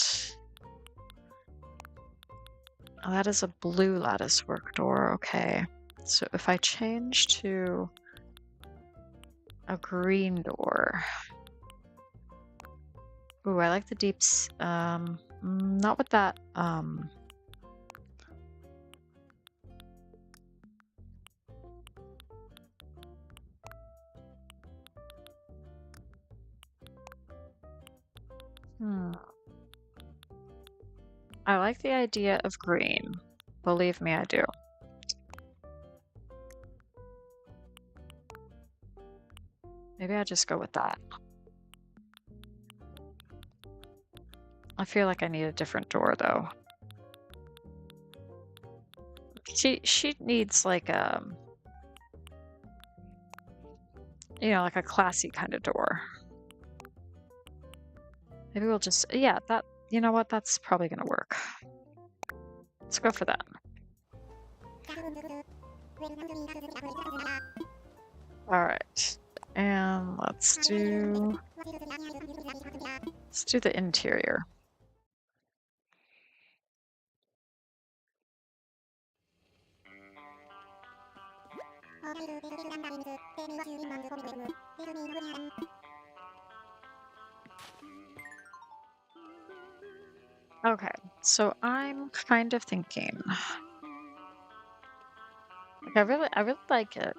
oh, that is a blue lattice work door. Okay. So if I change to a green door. Ooh, I like the deeps. Not with that. I like the idea of green. Believe me, I do. Maybe I'll just go with that. I feel like I need a different door though. She needs like you know, like a classy kind of door. Maybe we'll just yeah, that you know what, that's probably gonna work. Let's go for that. Alright. And let's do the interior. Okay, so I'm kind of thinking like I really like it.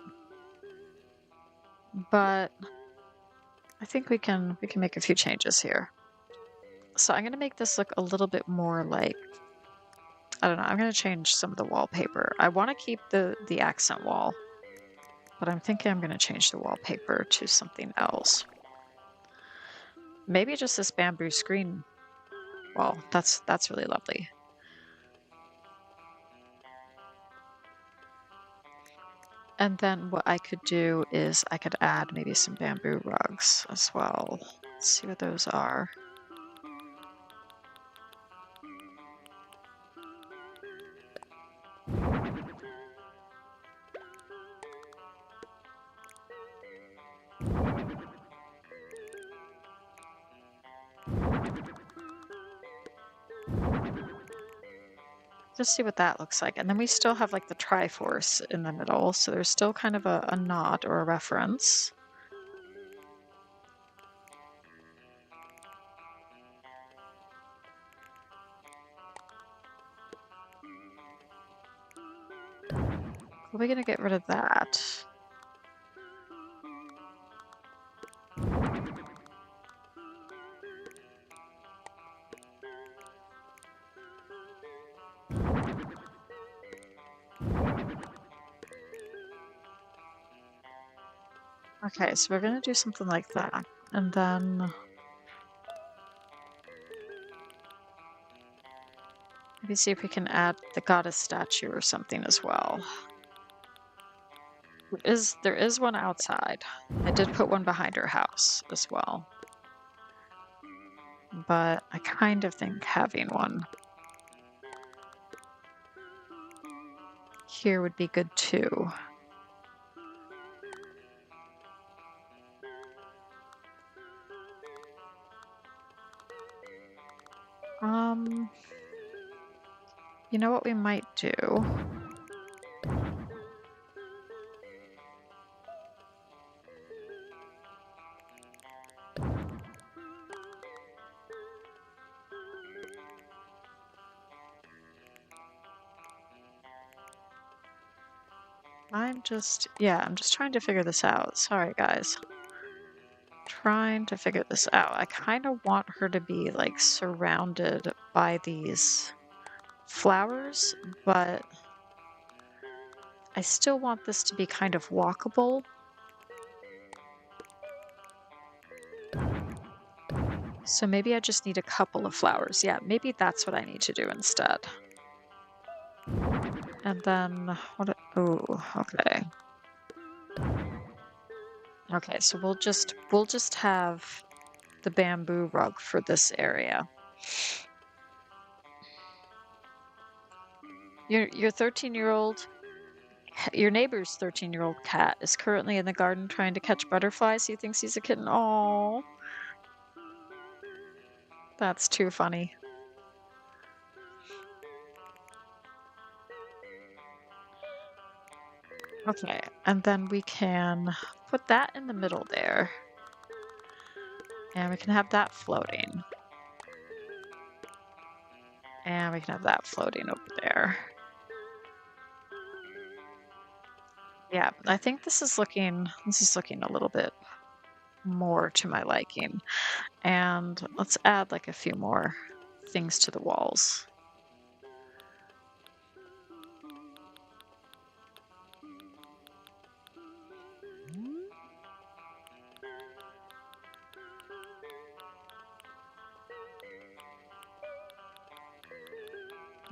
But I think we can make a few changes here. So I'm gonna make this look a little bit more like I don't know, I'm gonna change some of the wallpaper. I wanna keep the accent wall, but I'm thinking I'm gonna change the wallpaper to something else. Maybe just this bamboo screen wall. That's really lovely. And then what I could do is I could add maybe some bamboo rugs as well. Let's see what those are. Just see what that looks like. And then we still have like the Triforce in the middle, so there's still kind of a nod or a reference. Are we gonna get rid of that? Okay, so we're gonna do something like that. And then maybe see if we can add the goddess statue or something as well. There is one outside. I did put one behind her house as well. But I kind of think having one here would be good too. Um, you know what we might do? I'm just trying to figure this out. Sorry, guys. Trying to figure this out. I kind of want her to be like surrounded by these flowers, but I still want this to be kind of walkable. So maybe I just need a couple of flowers. Yeah, maybe that's what I need to do instead. And then what? Oh, okay. Okay, so we'll just have the bamboo rug for this area. Your 13-year-old, your neighbor's 13-year-old cat is currently in the garden trying to catch butterflies. He thinks he's a kitten. Oh, that's too funny. Okay, and then we can put that in the middle there. And we can have that floating. And we can have that floating over there. Yeah, I think this is looking a little bit more to my liking. And let's add like a few more things to the walls.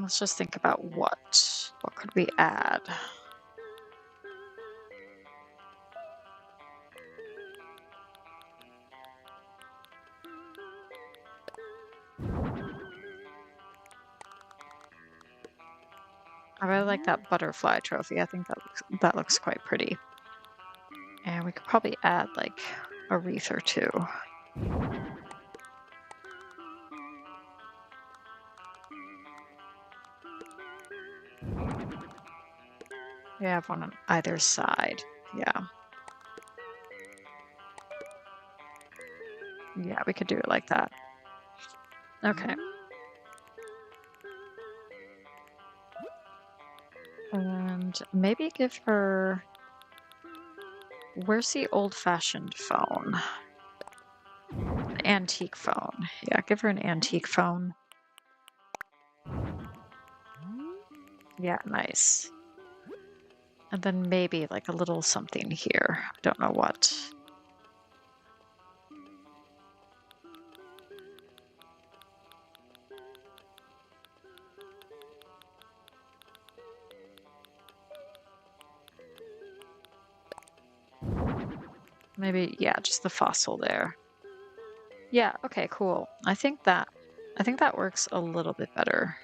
Let's just think about what could we add? I really like that butterfly trophy. I think that looks quite pretty. And we could probably add like a wreath or two. We have one on either side. Yeah. Yeah, we could do it like that. Okay. And maybe give her... Where's the old-fashioned phone? Antique phone. Yeah, give her an antique phone. Yeah, nice. And then maybe like a little something here. Don't know what. Maybe, yeah, just the fossil there. Yeah, okay, cool. I think that works a little bit better.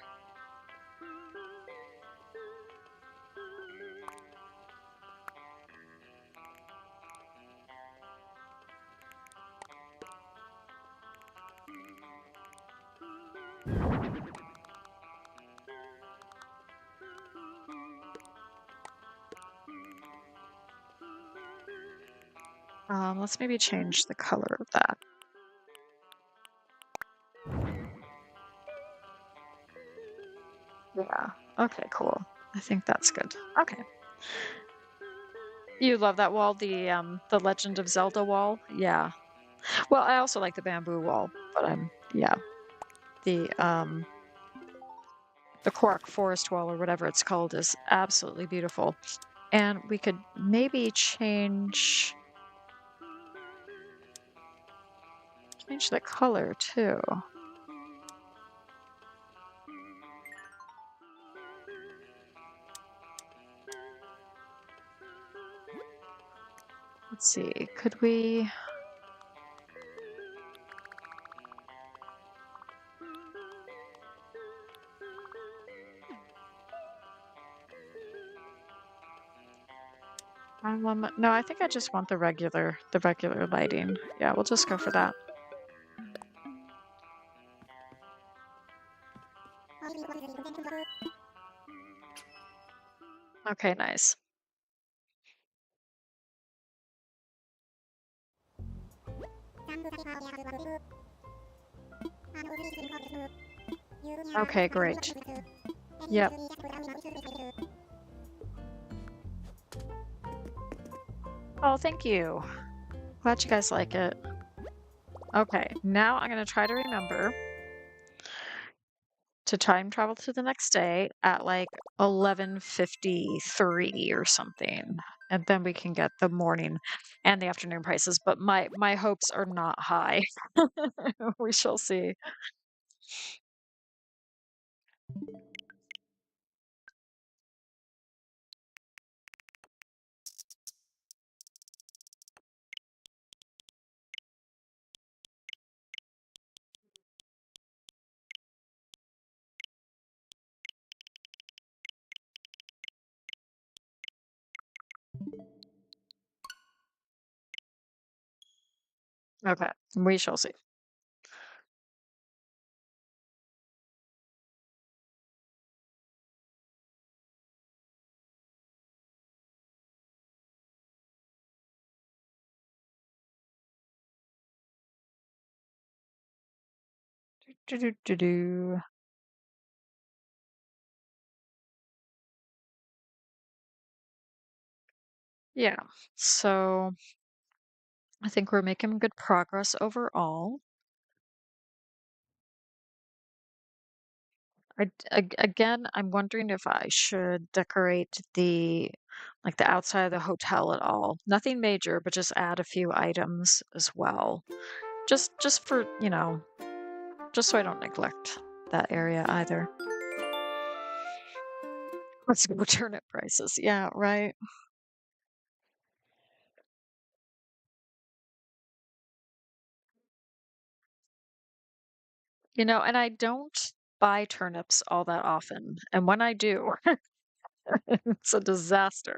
Let's maybe change the color of that. Yeah. Okay, cool. I think that's good. Okay. You love that wall, the Legend of Zelda wall? Yeah. Well, I also like the bamboo wall, but yeah. The Korok Forest wall or whatever it's called is absolutely beautiful. And we could maybe change the color too. Let's see, could we... No, I think I just want the regular lighting. Yeah, we'll just go for that. Okay, nice. Okay, great. Yep. Oh, thank you. Glad you guys like it. Okay, now I'm gonna try to remember to time travel to the next day at like 11:53 or something. And then we can get the morning and the afternoon prices, but my hopes are not high. We shall see. Okay, we shall see. Do, do, do, do. Yeah, so I think we're making good progress overall. Again, I'm wondering if I should decorate like the outside of the hotel at all. Nothing major, but just add a few items as well. Just for, just so I don't neglect that area either. Let's go turnip prices. Yeah, right. And I don't buy turnips all that often. And when I do, it's a disaster.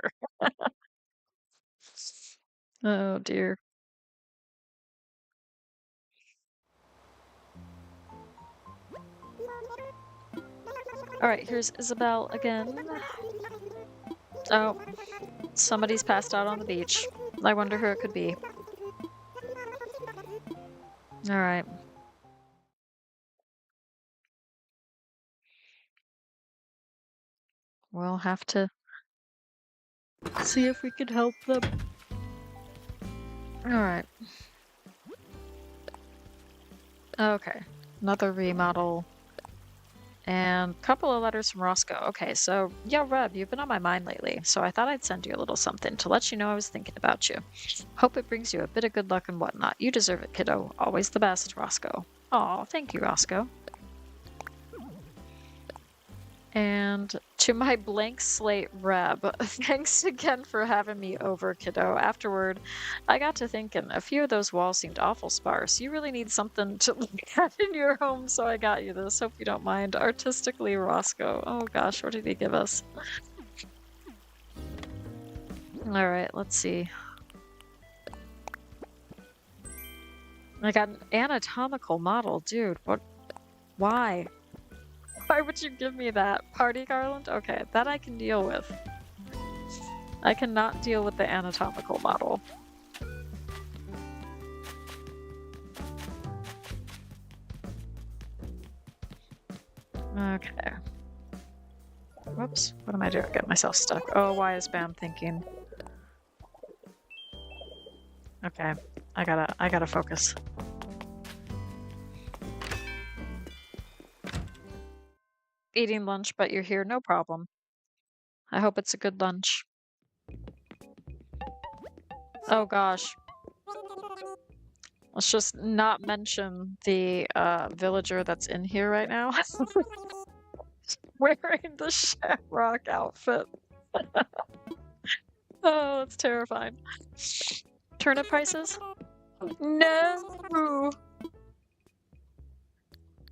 Oh dear. All right, here's Isabel again. Oh, somebody's passed out on the beach. I wonder who it could be. All right. We'll have to see if we can help them. All right. Okay. Another remodel. And a couple of letters from Roscoe. Okay, so yeah, Reb, you've been on my mind lately, so I thought I'd send you a little something to let you know I was thinking about you. Hope it brings you a bit of good luck and whatnot. You deserve it, kiddo. Always the best, Roscoe. Aw, thank you, Roscoe. And to my blank slate Reb, thanks again for having me over, kiddo. Afterward, I got to thinking, a few of those walls seemed awful sparse. You really need something to look at in your home, so I got you this. Hope you don't mind. Artistically, Roscoe. Oh gosh, what did he give us? All right, let's see. I got an anatomical model, dude. What? Why? Why would you give me that? Party garland? Okay, that I can deal with. I cannot deal with the anatomical model. Okay. Whoops. What am I doing? Get myself stuck. Oh, why is Bam thinking? Okay. I gotta focus. Eating lunch, but you're here, no problem. I hope it's a good lunch. Oh gosh. Let's just not mention the villager that's in here right now. Wearing the shamrock outfit. Oh, it's terrifying. Turnip prices? No.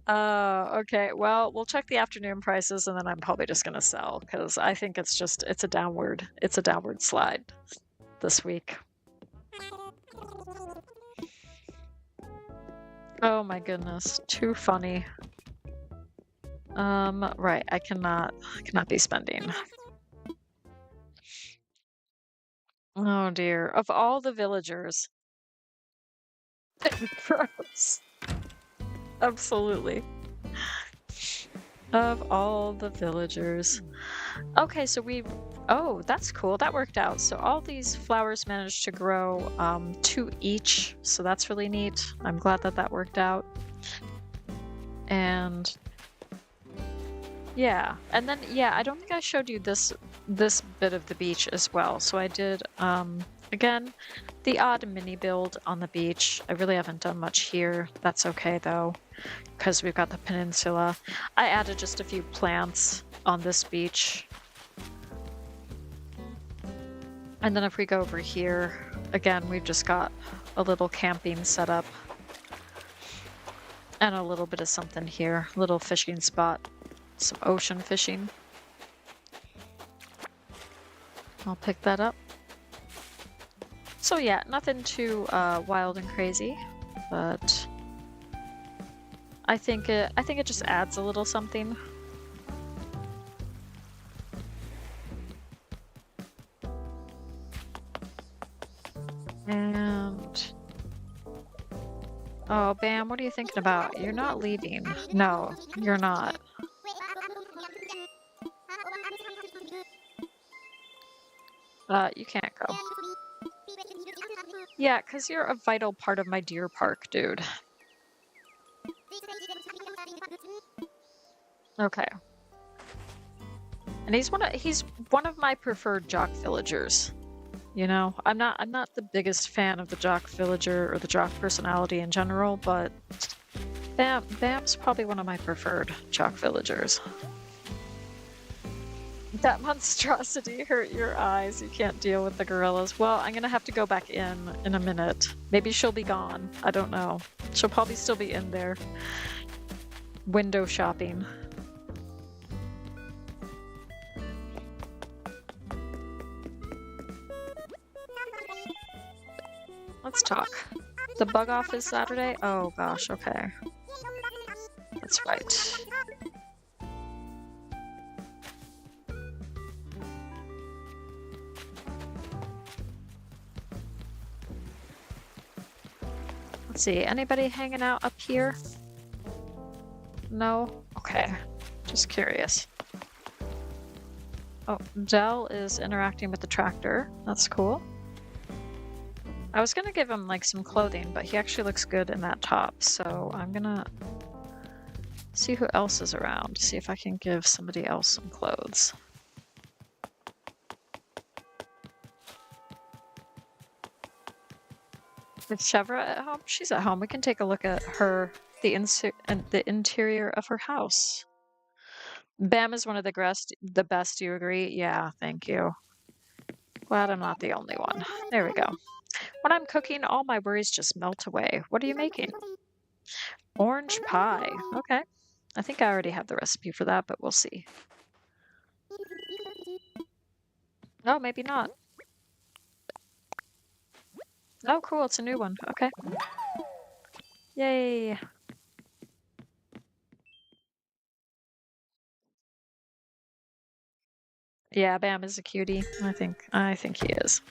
Okay. Well, we'll check the afternoon prices and then I'm probably just gonna sell because I think it's a downward slide this week. Oh my goodness, too funny. Right, I cannot be spending. Oh dear. Of all the villagers. Gross. Absolutely. Of all the villagers. Okay, so we oh, that's cool. That worked out. So all these flowers managed to grow 2 each. So that's really neat. I'm glad that that worked out. And yeah, and then yeah, I don't think I showed you this bit of the beach as well. So I did again the odd mini build on the beach. I really haven't done much here. That's okay though, because we've got the peninsula. I added just a few plants on this beach. And then if we go over here, again, we've just got a little camping setup. And a little bit of something here, little fishing spot, some ocean fishing. I'll pick that up. So yeah, nothing too wild and crazy, but I think it just adds a little something. And oh, Bam, what are you thinking about? You're not leaving. No, you're not. You can't go. Yeah, because you're a vital part of my deer park, dude. Okay. And he's one of my preferred jock villagers. You know, I'm not the biggest fan of the jock villager or the jock personality in general, but Bam's probably one of my preferred jock villagers. That monstrosity hurt your eyes. You can't deal with the gorillas. Well, I'm gonna have to go back in a minute. Maybe she'll be gone. I don't know. She'll probably still be in there. Window shopping. Let's talk. The bug off is Saturday? Oh gosh, okay. That's right. Let's see, anybody hanging out up here? No? Okay. Just curious. Oh, Dell is interacting with the tractor. That's cool. I was gonna give him like some clothing, but he actually looks good in that top, so I'm gonna see who else is around, see if I can give somebody else some clothes. Is Chevra at home? She's at home. We can take a look at the interior of her house. Bam is one of the best, do you agree? Yeah, thank you. Glad I'm not the only one. There we go. When I'm cooking, all my worries just melt away. What are you making? Orange pie. Okay. I think I already have the recipe for that, but we'll see. Oh, maybe not. Oh, cool. It's a new one. Okay. Yay. Yeah, Bam is a cutie. I think he is.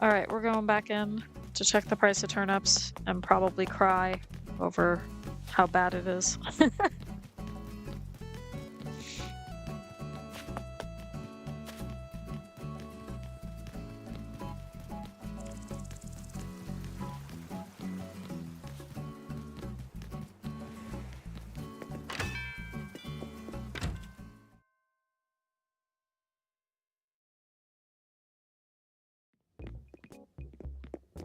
All right, we're going back in to check the price of turnips and probably cry over how bad it is.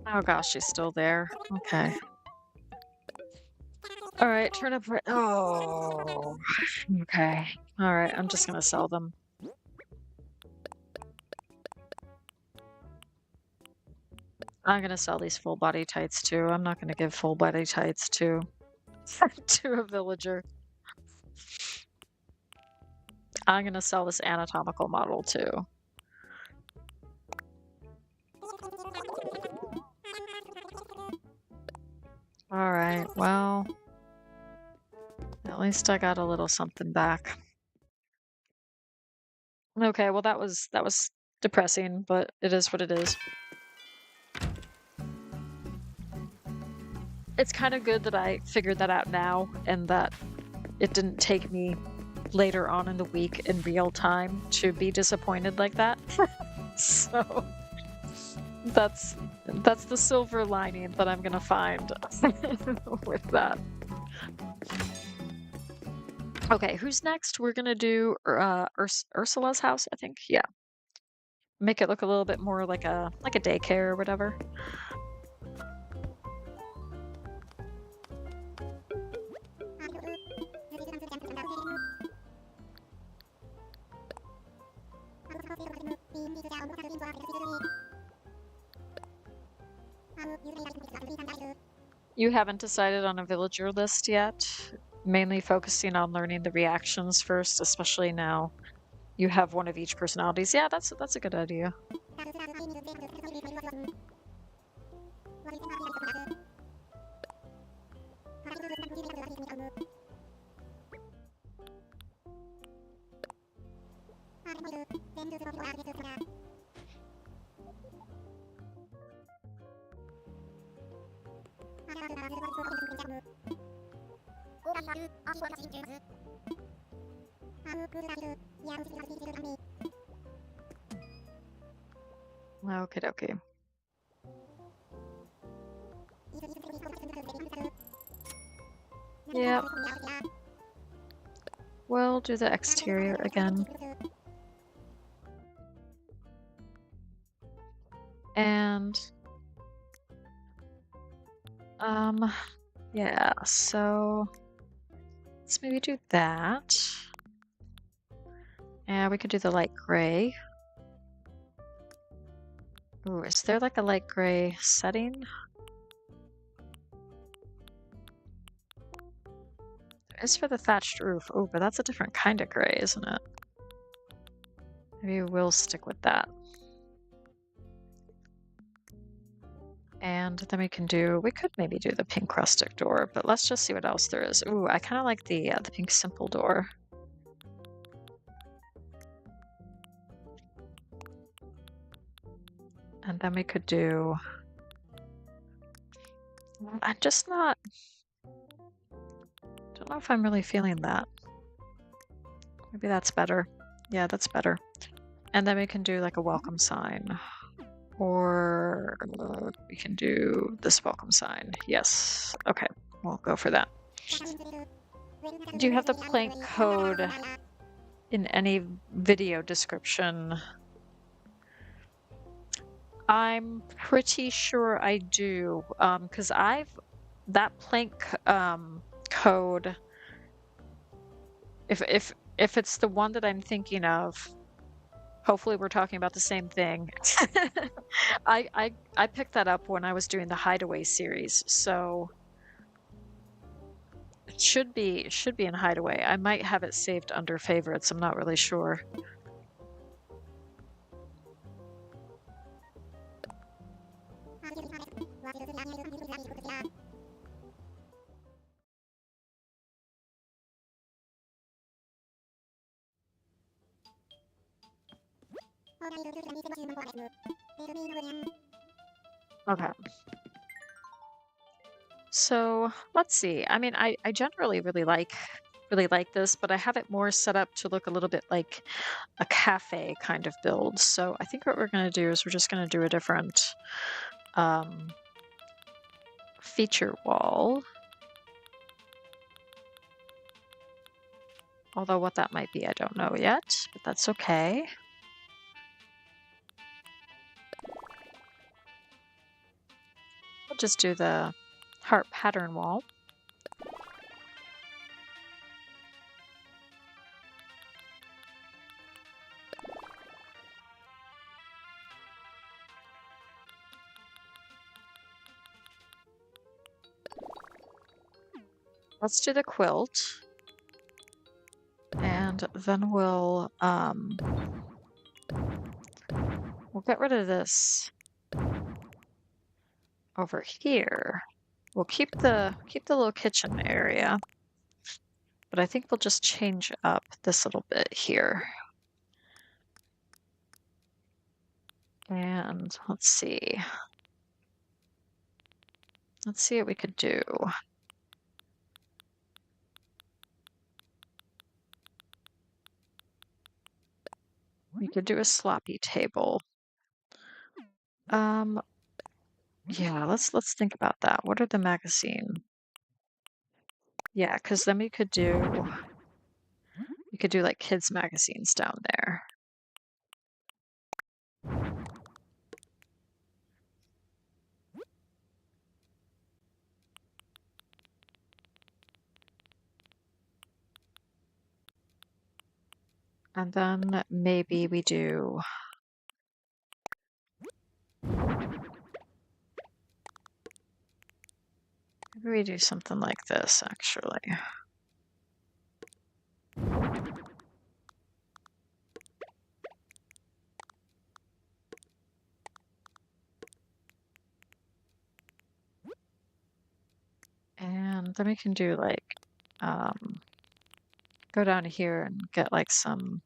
Oh gosh, she's still there. Okay. All right, turnip. Oh. Okay. All right, I'm just gonna sell them. I'm gonna sell these full body tights too. I'm not gonna give full body tights to to a villager. I'm gonna sell this anatomical model too. All right. Well, at least I got a little something back. Okay, well that was depressing, but it is what it is. It's kind of good that I figured that out now and that it didn't take me later on in the week in real time to be disappointed like that. So that's the silver lining that I'm gonna find with that. Okay, who's next? We're gonna do Ursula's house, I think. Yeah, make it look a little bit more like a daycare or whatever. You haven't decided on a villager list yet? Mainly focusing on learning the reactions first, especially now you have one of each personalities. Yeah, that's a good idea. Okay, okay. Yeah. We'll do the exterior again. And yeah, so let's maybe do that. Yeah, we could do the light gray. Ooh, is there like a light gray setting? There is for the thatched roof. Oh, but that's a different kind of gray, isn't it? Maybe we'll stick with that. And then we could maybe do the pink rustic door, but let's just see what else there is. Ooh, I kind of like the pink simple door. And then we could do, I'm just not, don't know if I'm really feeling that. Maybe that's better. Yeah, that's better. And then we can do like a welcome sign. Or we can do this welcome sign. Yes. Okay, we'll go for that. Do you have the plank code in any video description? I'm pretty sure I do, because that plank code, if it's the one that I'm thinking of, hopefully we're talking about the same thing. I picked that up when I was doing the Hideaway series, so it should be in Hideaway. I might have it saved under favorites. I'm not really sure. Okay. So let's see. I mean, I generally really like this, but I have it more set up to look a little bit like a cafe kind of build. So I think what we're going to do is we're just going to do a different feature wall. Although what that might be, I don't know yet, but that's okay. We'll just do the heart pattern wall. Let's do the quilt. And then we'll get rid of this over here. We'll keep the little kitchen area. but I think we'll just change up this little bit here. And let's see. Let's see what we could do. We could do a sloppy table. Yeah, let's think about that. What are the magazine? Yeah, because then we could do like kids magazines down there. And then maybe we do something like this actually. And then we can do like go down here and get like some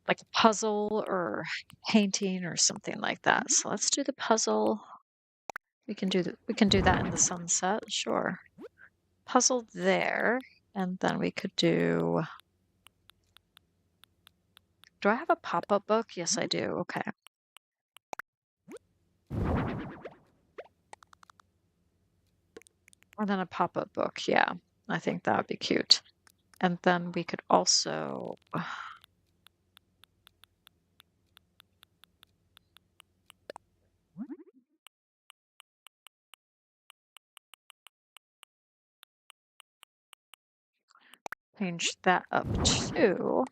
like a puzzle or painting or something like that. So let's do the puzzle. We can do that in the sunset, sure. Puzzle there, and then we could do I have a pop-up book? Yes, I do. Okay. And then a pop-up book, yeah. I think that would be cute. And then we could also change that up too.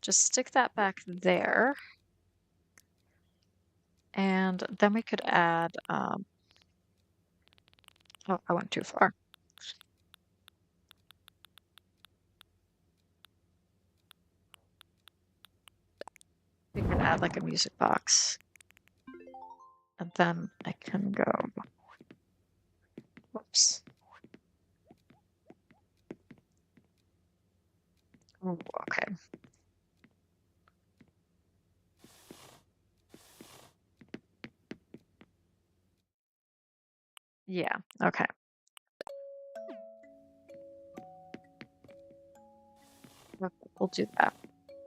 Just stick that back there. And then we could add, oh, I went too far. We could add like a music box. And then I can go, whoops. Oh, okay. Yeah, okay. We'll do that.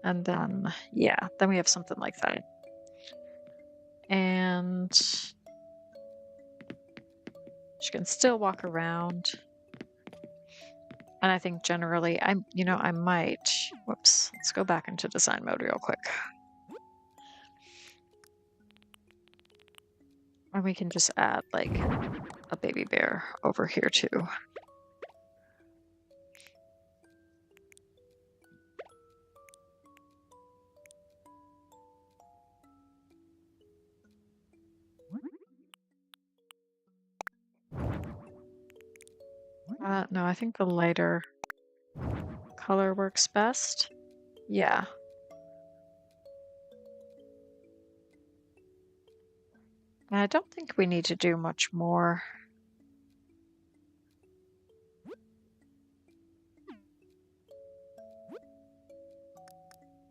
And then, yeah, then we have something like that. And she can still walk around. And I think generally, I might, whoops, let's go back into design mode real quick. And we can just add like a baby bear over here too. No, I think the lighter color works best. Yeah. And I don't think we need to do much more.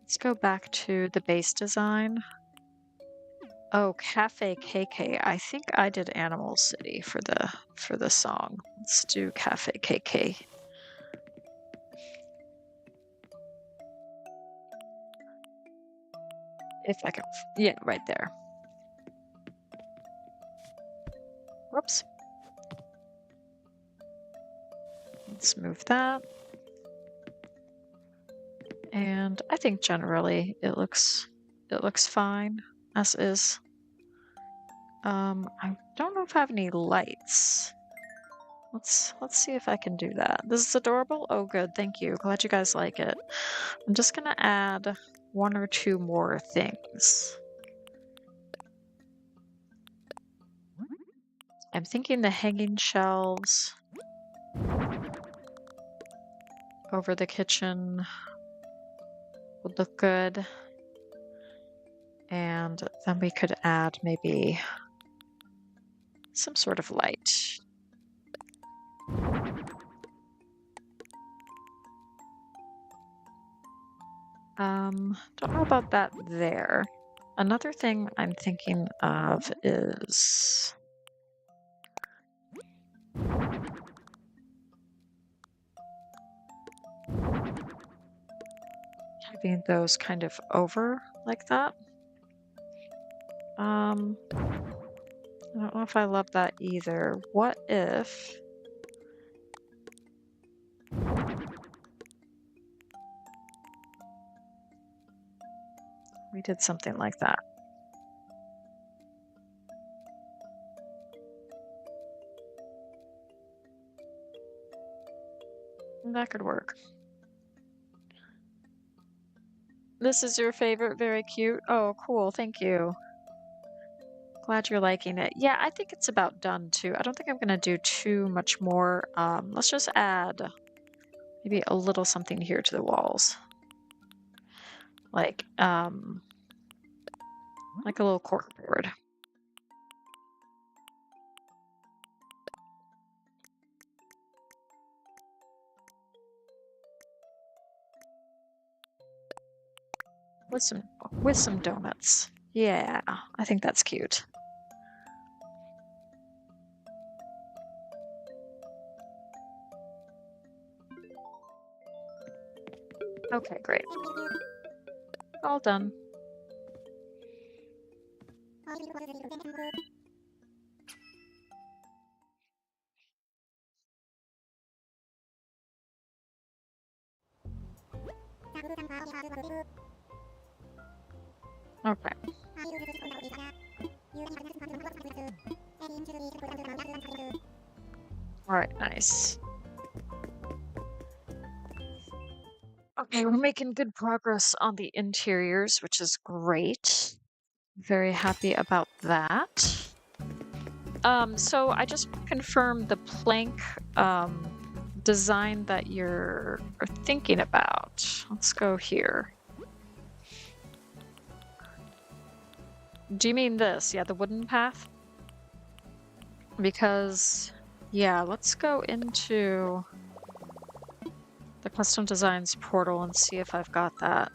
Let's go back to the base design. Oh, Cafe KK. I think I did Animal City for the song. Let's do Cafe KK. If I can, yeah, right there. Whoops. Let's move that. And I think generally it looks fine as is. I don't know if I have any lights. Let's see if I can do that. This is adorable. Oh, good. Thank you. Glad you guys like it. I'm just gonna add one or two more things. I'm thinking the hanging shelves over the kitchen would look good. And then we could add maybe some sort of light. Don't know about that there. Another thing I'm thinking of is having those kind of over like that. I don't know if I love that either. What if we did something like that? That could work. This is your favorite, very cute. Oh, cool. Thank you. Glad you're liking it. Yeah, I think it's about done too. I don't think I'm gonna do too much more. Let's just add maybe a little something here to the walls. Like a little corkboard. With some donuts. Yeah, I think that's cute. Okay, great. All done. Okay. All right, nice. Okay, we're making good progress on the interiors, which is great. Very happy about that. So I just confirmed the plank design that you're thinking about. Let's go here. Do you mean this? Yeah, the wooden path? Because, yeah, let's go into the custom designs portal and see if I've got that.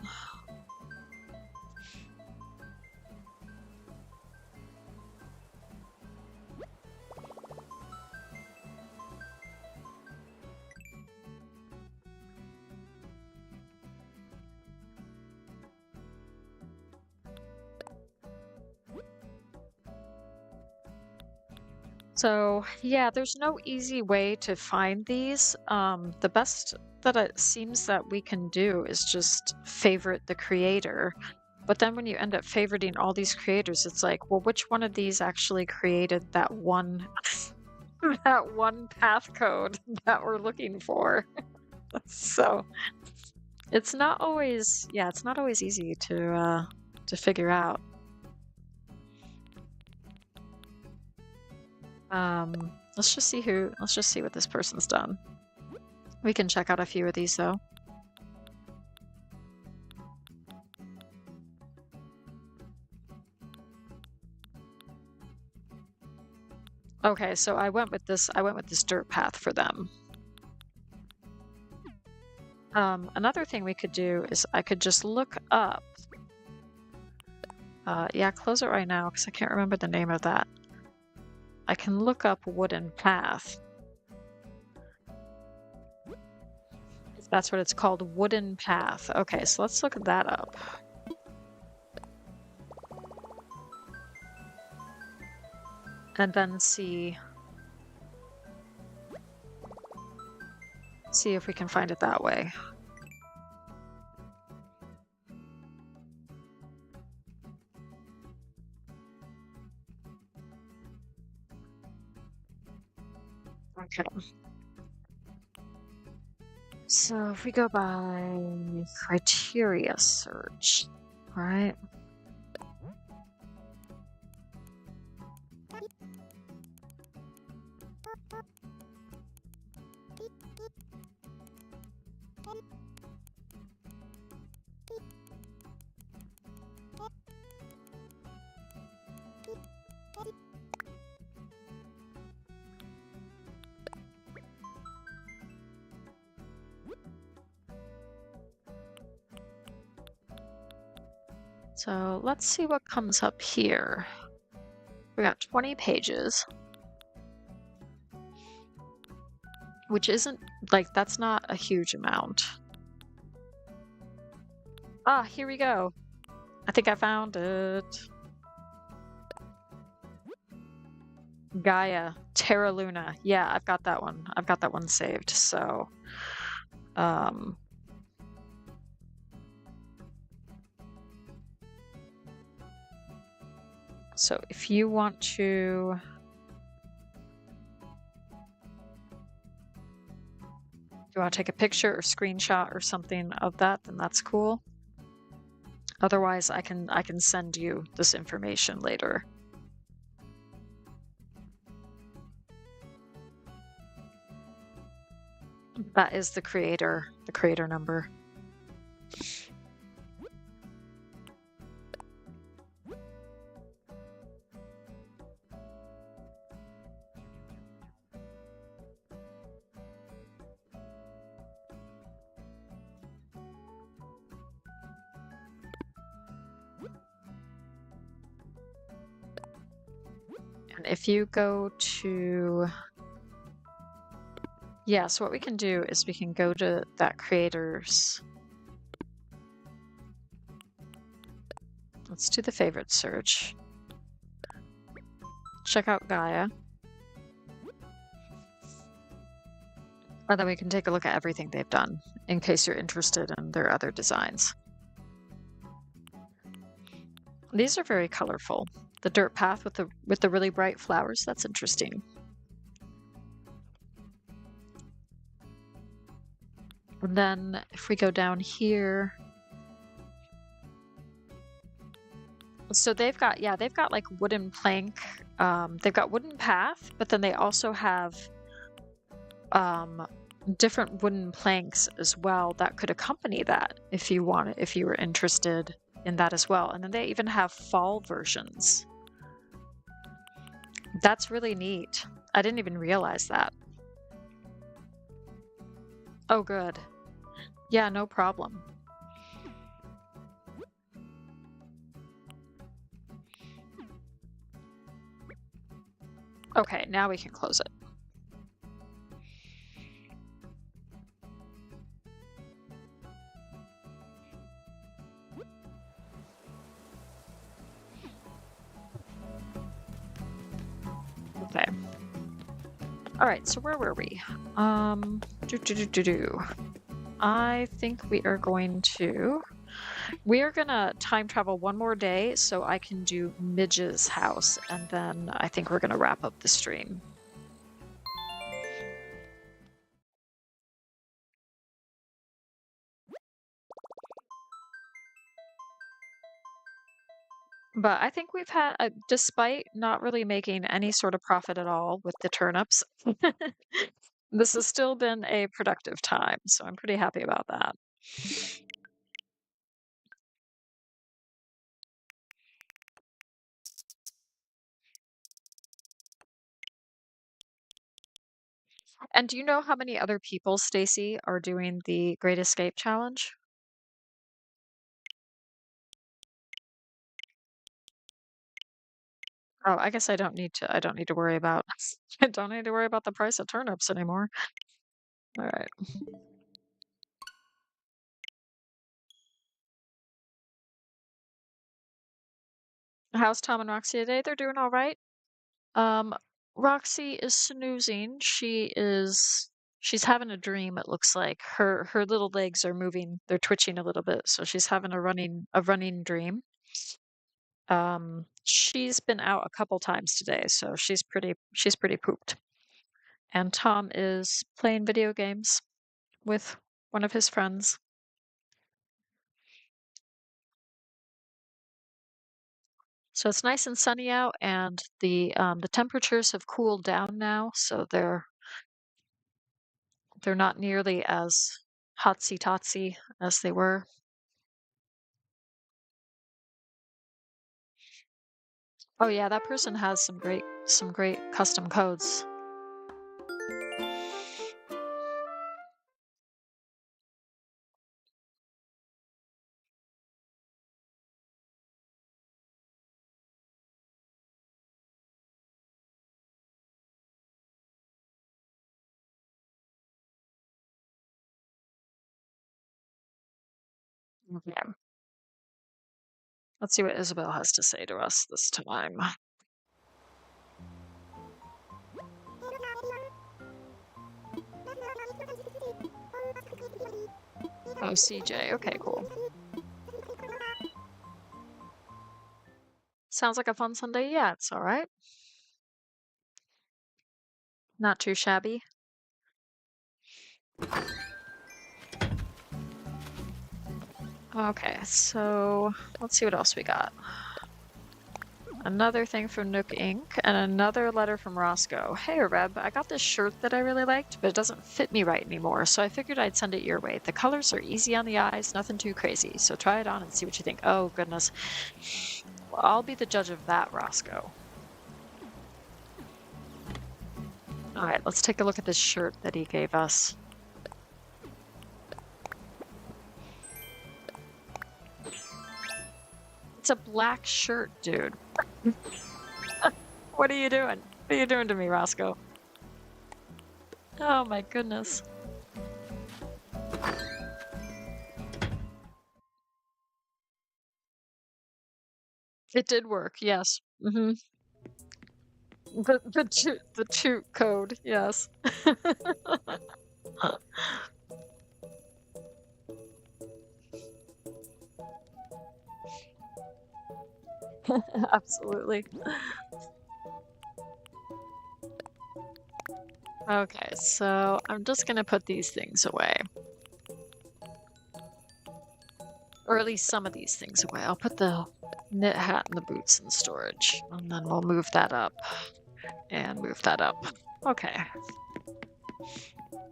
So, yeah, there's no easy way to find these. The best that it seems that we can do is just favorite the creator. But then when you end up favoriting all these creators, it's like, well, which one of these actually created that one that one path code that we're looking for? So, it's not always, yeah, it's not always easy to figure out. Let's just see what this person's done. We can check out a few of these though. Okay, so I went with this dirt path for them. Another thing we could do is I could just look up. Yeah, close it right now because I can't remember the name of that. I can look up wooden path. That's what it's called, wooden path. Okay, so let's look that up. And then see if we can find it that way. Okay. So if we go by criteria search, right? So let's see what comes up here. We got 20 pages, which isn't like, that's not a huge amount. Ah, here we go. I think I found it. Gaia, Terra Luna. Yeah, I've got that one. I've got that one saved. So, um, so if you want to, if you want to take a picture or screenshot or something of that, then that's cool. Otherwise, I can send you this information later. That is the creator number. And if you go to, yeah, so what we can do is we can go to that creator's. Let's do the favorite search. Check out Gaia. And then we can take a look at everything they've done in case you're interested in their other designs. These are very colorful. The dirt path with the really bright flowers, that's interesting. And then if we go down here, so they've got, yeah, they've got like wooden plank. They've got wooden path, but then they also have different wooden planks as well that could accompany that if you want it, if you were interested in that as well. And then they even have fall versions. That's really neat. I didn't even realize that. Oh, good. Yeah, no problem. Okay, now we can close it. Okay. All right, so where were we? I think we are gonna time travel one more day so I can do Midge's house, and then I think we're gonna wrap up the stream. But I think we've had, despite not really making any sort of profit at all with the turnips, this has still been a productive time, so I'm pretty happy about that. And do you know how many other people, Stacy, are doing the Great Escape Challenge? Oh, I guess I don't need to worry about I don't need to worry about the price of turnips anymore. All right. How's Tom and Roxy today? They're doing all right. Um, Roxy is snoozing. She's having a dream, it looks like. Her little legs are moving. They're twitching a little bit, so she's having a running dream. She's been out a couple times today, so she's pretty pooped. And Tom is playing video games with one of his friends. So it's nice and sunny out, and the temperatures have cooled down now, so they're not nearly as hotsy-totsy as they were. Oh yeah, that person has some great custom codes. Okay. Let's see what Isabel has to say to us this time. Oh, CJ. Okay, cool. Sounds like a fun Sunday. Yeah, it's all right. Not too shabby. Okay, so let's see what else we got. Another thing from Nook Inc. and another letter from Roscoe. Hey, Reb, I got this shirt that I really liked, but it doesn't fit me right anymore, so I figured I'd send it your way. The colors are easy on the eyes, nothing too crazy, so try it on and see what you think. Oh, goodness. Well, I'll be the judge of that, Roscoe. All right, let's take a look at this shirt that he gave us. It's a black shirt, dude. What are you doing? What are you doing to me, Roscoe? Oh my goodness. It did work, yes. The toot code, yes. Absolutely. Okay, so I'm just gonna put these things away. Or at least some of these things away. I'll put the knit hat and the boots in storage. And then we'll move that up. And move that up. Okay.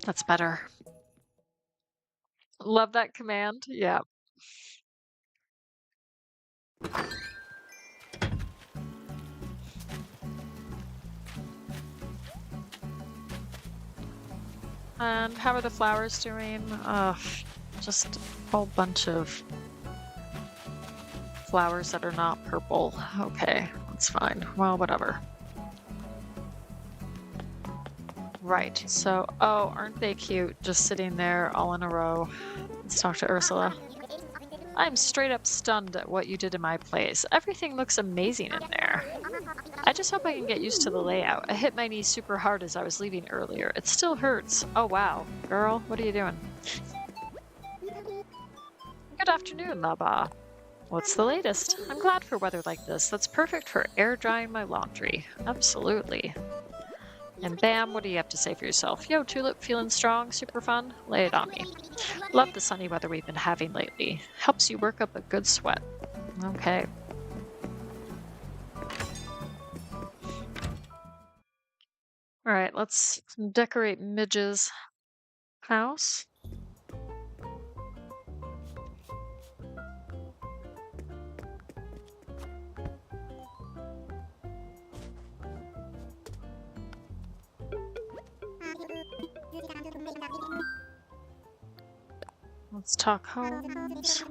That's better. Love that command. Yeah. And how are the flowers doing? Just a whole bunch of flowers that are not purple. Okay, that's fine. Well, whatever. Right, so, oh, aren't they cute? Just sitting there all in a row. Let's talk to Ursula. I'm straight up stunned at what you did in my place. Everything looks amazing in there. I just hope I can get used to the layout. I hit my knee super hard as I was leaving earlier. It still hurts. Oh, wow. Girl, what are you doing? Good afternoon, Laba. What's the latest? I'm glad for weather like this. That's perfect for air drying my laundry. Absolutely. And bam, what do you have to say for yourself? Yo, Tulip, feeling strong? Super fun? Lay it on me. Love the sunny weather we've been having lately. Helps you work up a good sweat. Okay. Alright, let's decorate Midge's house. Let's talk homes.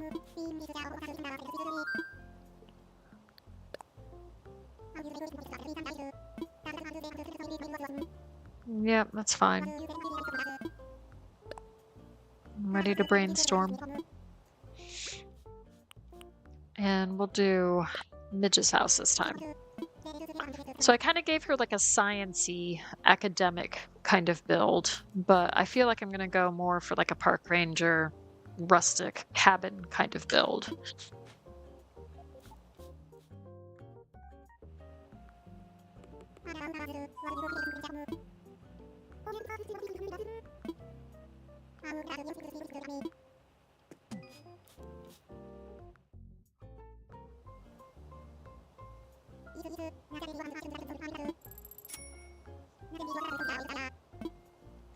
Yep, that's fine. I'm ready to brainstorm. And we'll do Midge's house this time. So I kind of gave her like a science-y, academic kind of build, but I feel like I'm going to go more for like a park ranger, rustic cabin kind of build.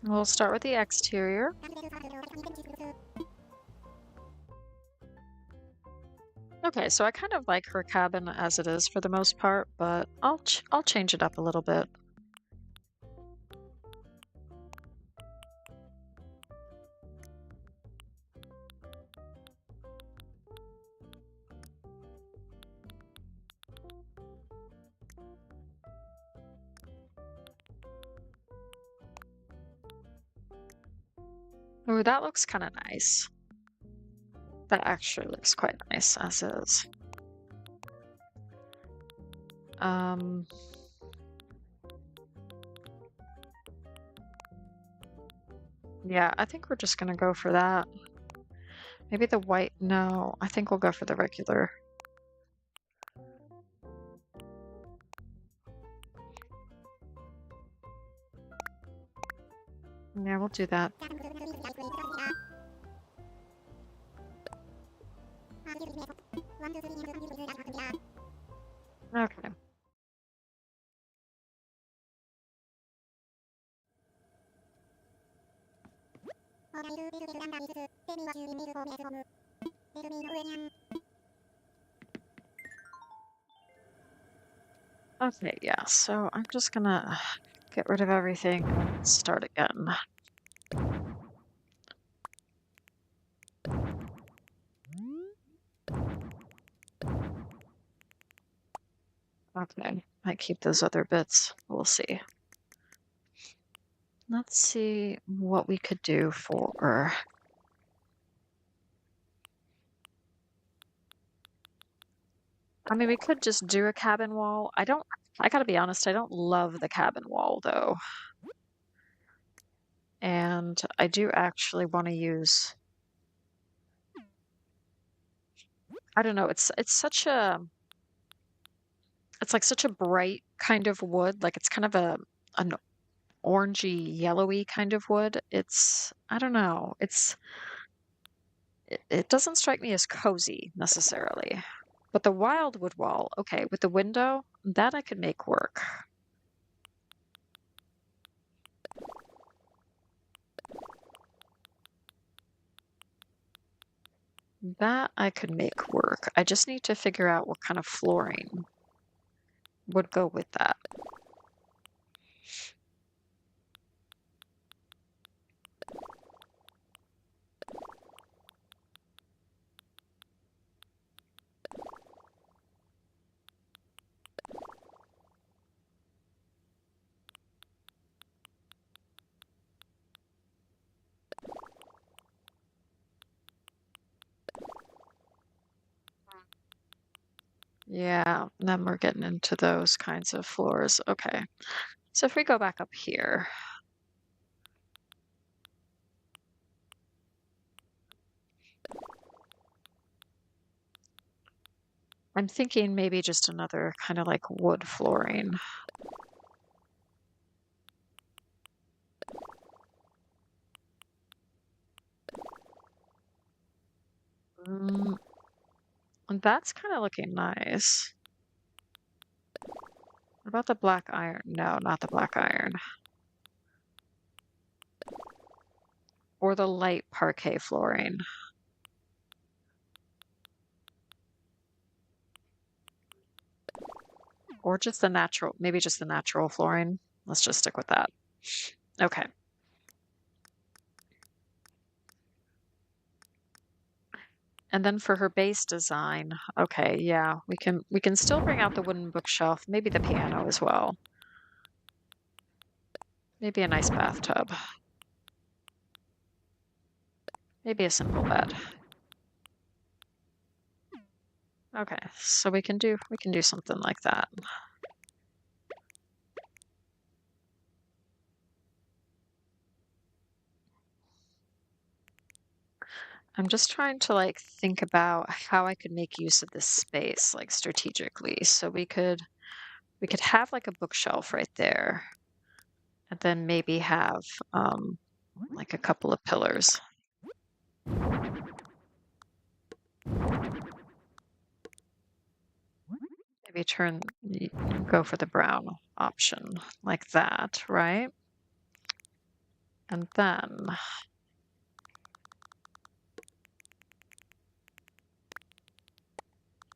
We'll start with the exterior. Okay, so I kind of like her cabin as it is for the most part, but I'll change it up a little bit. Ooh, that looks kind of nice. That actually looks quite nice as is. Um, yeah, I think we're just gonna go for that. Maybe the white, no, I think we'll go for the regular. Yeah, we'll do that. Okay. Okay, yeah, so I'm just gonna get rid of everything and start again. Okay, might keep those other bits. We'll see. Let's see what we could do for. I mean, we could just do a cabin wall. I gotta be honest, I don't love the cabin wall though. And I do actually want to use, I don't know, it's like such a bright kind of wood. Like it's kind of an orangey, yellowy kind of wood. I don't know, it doesn't strike me as cozy necessarily. But the wildwood wall, okay, with the window, that I could make work. That I could make work. I just need to figure out what kind of flooring would go with that. Yeah, then we're getting into those kinds of floors. Okay. So if we go back up here, I'm thinking maybe just another kind of like wood flooring. Mm, that's kind of looking nice. What about the black iron? No, not the black iron. Or the light parquet flooring. Or just the natural, maybe just the natural flooring. Let's just stick with that. Okay. And then for her base design, okay, yeah, we can still bring out the wooden bookshelf, maybe the piano as well. Maybe a nice bathtub. Maybe a simple bed. Okay, so we can do something like that. I'm just trying to like think about how I could make use of this space like strategically. So we could have like a bookshelf right there and then maybe have like a couple of pillars. Maybe go for the brown option like that, right? And then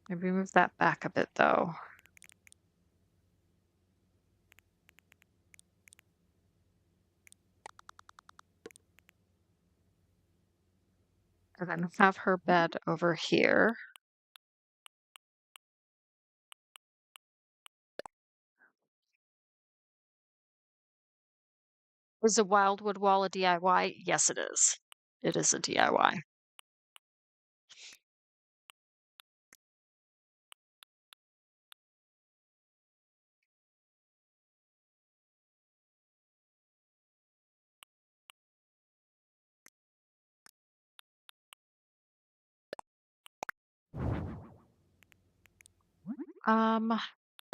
maybe move that back a bit though. And then have her bed over here. Is a wildwood wall a DIY? Yes, it is. It is a DIY. Um,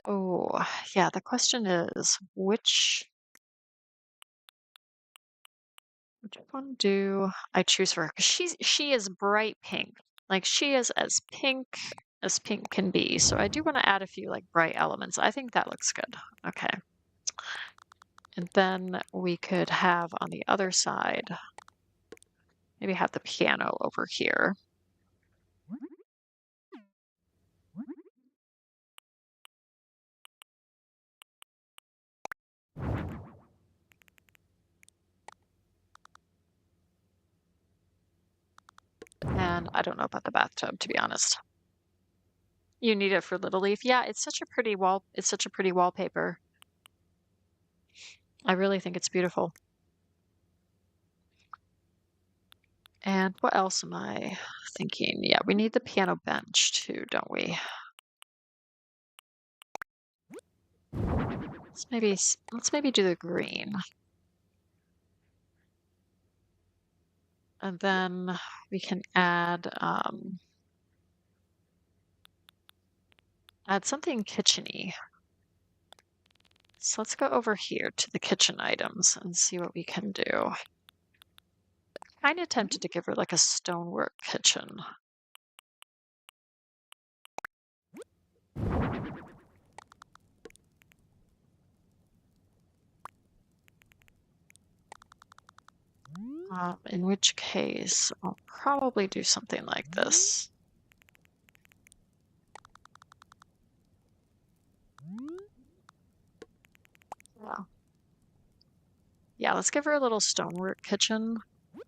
oh, yeah, the question is which one do I choose for her? 'Cause she is bright pink. Like she is as pink can be. So I do want to add a few like bright elements. I think that looks good. Okay. And then we could have on the other side, maybe have the piano over here. And I don't know about the bathtub, to be honest. You need it for Little Leaf. Yeah, it's such a pretty wallpaper. I really think it's beautiful. And what else am I thinking? Yeah, we need the piano bench too, don't we? Let's maybe do the green. And then we can add something kitcheny. So let's go over here to the kitchen items and see what we can do. Kind of tempted to give her like a stonework kitchen. In which case, I'll probably do something like this. Yeah. Yeah, let's give her a little stonework kitchen.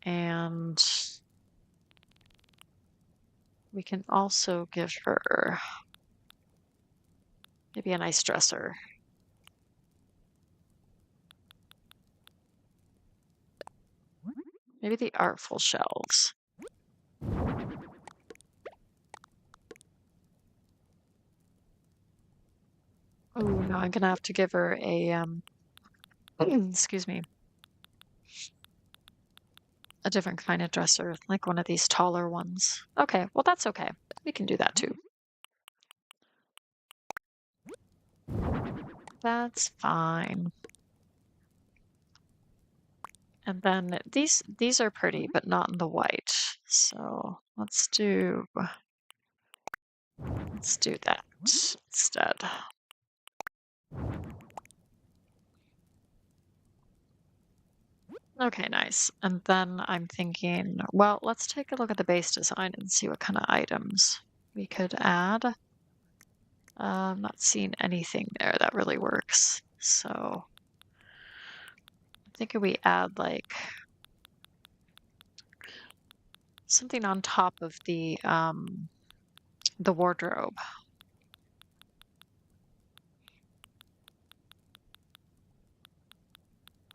And we can also give her maybe a nice dresser. Maybe the artful shelves. Oh, no, I'm gonna have to give her a excuse me, a different kind of dresser, like one of these taller ones. Okay, well that's okay. We can do that too. That's fine. And then these are pretty, but not in the white. So let's do that instead. Okay, nice. And then I'm thinking, well, let's take a look at the base design and see what kind of items we could add. I'm not seeing anything there that really works. So I'm thinking we add like something on top of the wardrobe.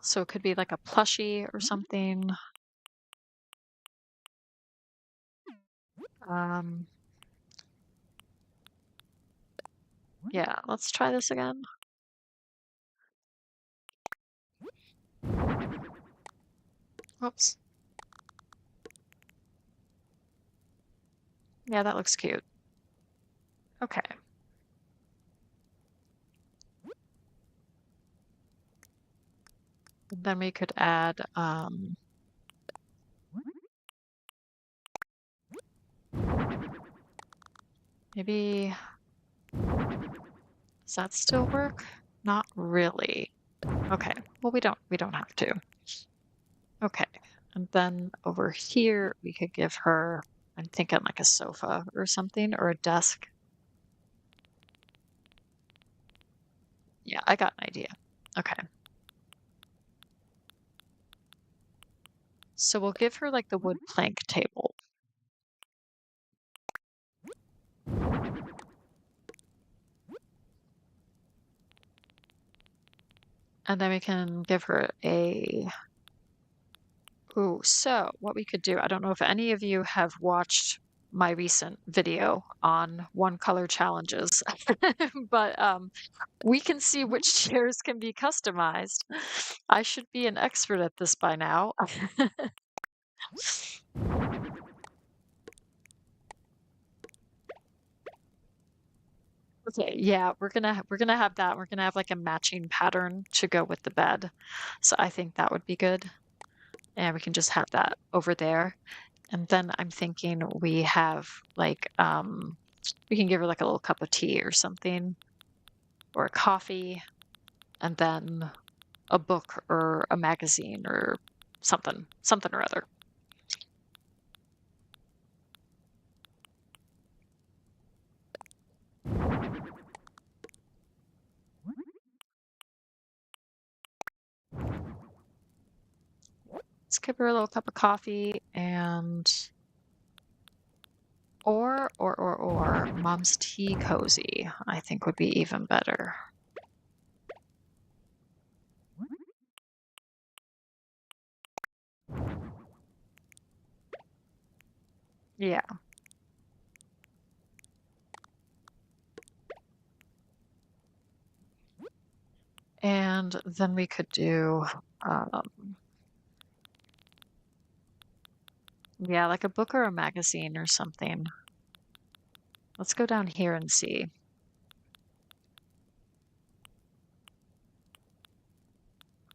So it could be like a plushie or something. Um, yeah, let's try this again. Oops. Yeah, that looks cute. Okay. And then we could add maybe, does that still work? Not really. Okay. Well, we don't have to. Okay. And then over here we could give her, I'm thinking like a sofa or something or a desk. Yeah, I got an idea. Okay. So we'll give her like the wood plank table. And then we can give her a ooh, so what we could do, I don't know if any of you have watched my recent video on one color challenges, but we can see which chairs can be customized. I should be an expert at this by now. Okay, yeah, we're gonna have that. We're gonna have like a matching pattern to go with the bed. So I think that would be good. And we can just have that over there. And then I'm thinking we have like we can give her like a little cup of tea or something or a coffee and then a book or a magazine or something or other. Let's give her a little cup of coffee and or mom's tea cozy, I think would be even better. Yeah. And then we could do yeah, like a book or a magazine or something. Let's go down here and see.